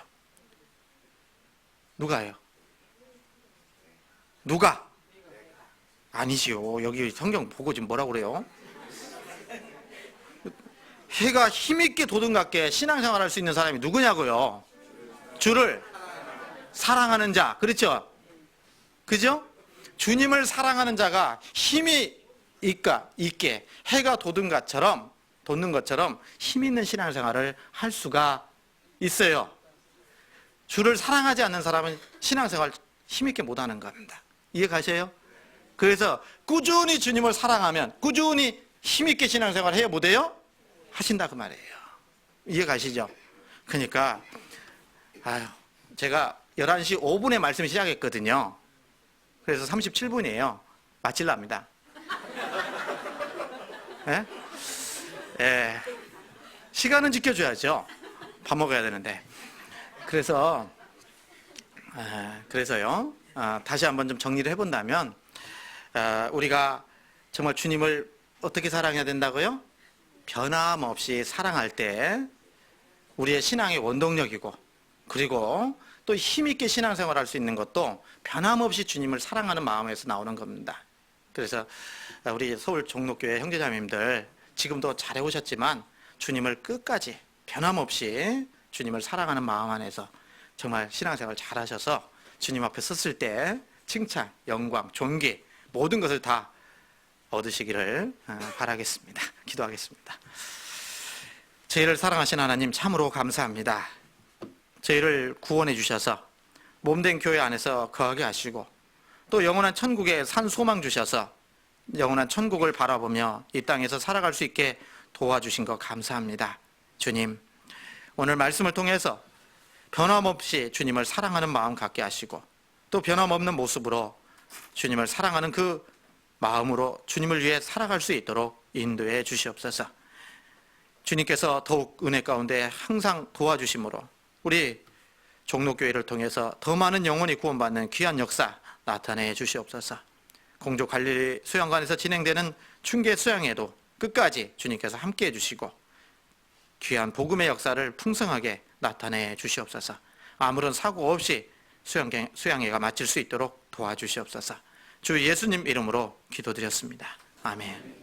누가요? 누가? 아니지요. 여기 성경 보고 지금 뭐라고 그래요? 해가 힘있게 돋은 같게 신앙생활 할 수 있는 사람이 누구냐고요? 주를 사랑하는 자. 그렇죠? 그죠? 주님을 사랑하는 자가 힘이 있게 해가 돋는 것처럼 힘 있는 신앙생활을 할 수가 있어요. 주를 사랑하지 않는 사람은 신앙생활 힘있게 못하는 겁니다. 이해 가세요? 그래서 꾸준히 주님을 사랑하면 꾸준히 힘있게 신앙생활 해야 못해요? 하신다 그 말이에요. 이해 가시죠? 그러니까 제가 11시 5분에 말씀 시작했거든요. 그래서 37분이에요. 마칠랍니다. 예? 예. 시간은 지켜줘야죠. 밥 먹어야 되는데. 그래서요. 다시 한번 좀 정리를 해본다면, 우리가 정말 주님을 어떻게 사랑해야 된다고요? 변함없이 사랑할 때 우리의 신앙의 원동력이고, 그리고 또 힘있게 신앙생활 할 수 있는 것도 변함없이 주님을 사랑하는 마음에서 나오는 겁니다. 그래서 우리 서울 종로교회 형제자매님들 지금도 잘해오셨지만 주님을 끝까지 변함없이 주님을 사랑하는 마음 안에서 정말 신앙생활 잘하셔서 주님 앞에 섰을 때 칭찬, 영광, 존귀 모든 것을 다 얻으시기를 바라겠습니다. 기도하겠습니다. 저희를 사랑하신 하나님 참으로 감사합니다. 저희를 구원해 주셔서 몸된 교회 안에서 거하게 하시고, 또 영원한 천국에 산 소망 주셔서 영원한 천국을 바라보며 이 땅에서 살아갈 수 있게 도와주신 것 감사합니다. 주님, 오늘 말씀을 통해서 변함없이 주님을 사랑하는 마음 갖게 하시고, 또 변함없는 모습으로 주님을 사랑하는 그 마음으로 주님을 위해 살아갈 수 있도록 인도해 주시옵소서. 주님께서 더욱 은혜 가운데 항상 도와주심으로 우리 종로교회를 통해서 더 많은 영혼이 구원받는 귀한 역사 나타내 주시옵소서. 공조 갈릴리 수양관에서 진행되는 충계 수양에도 끝까지 주님께서 함께해 주시고 귀한 복음의 역사를 풍성하게 나타내 주시옵소서. 아무런 사고 없이 수양회가 마칠 수 있도록 도와주시옵소서. 주 예수님 이름으로 기도드렸습니다. 아멘.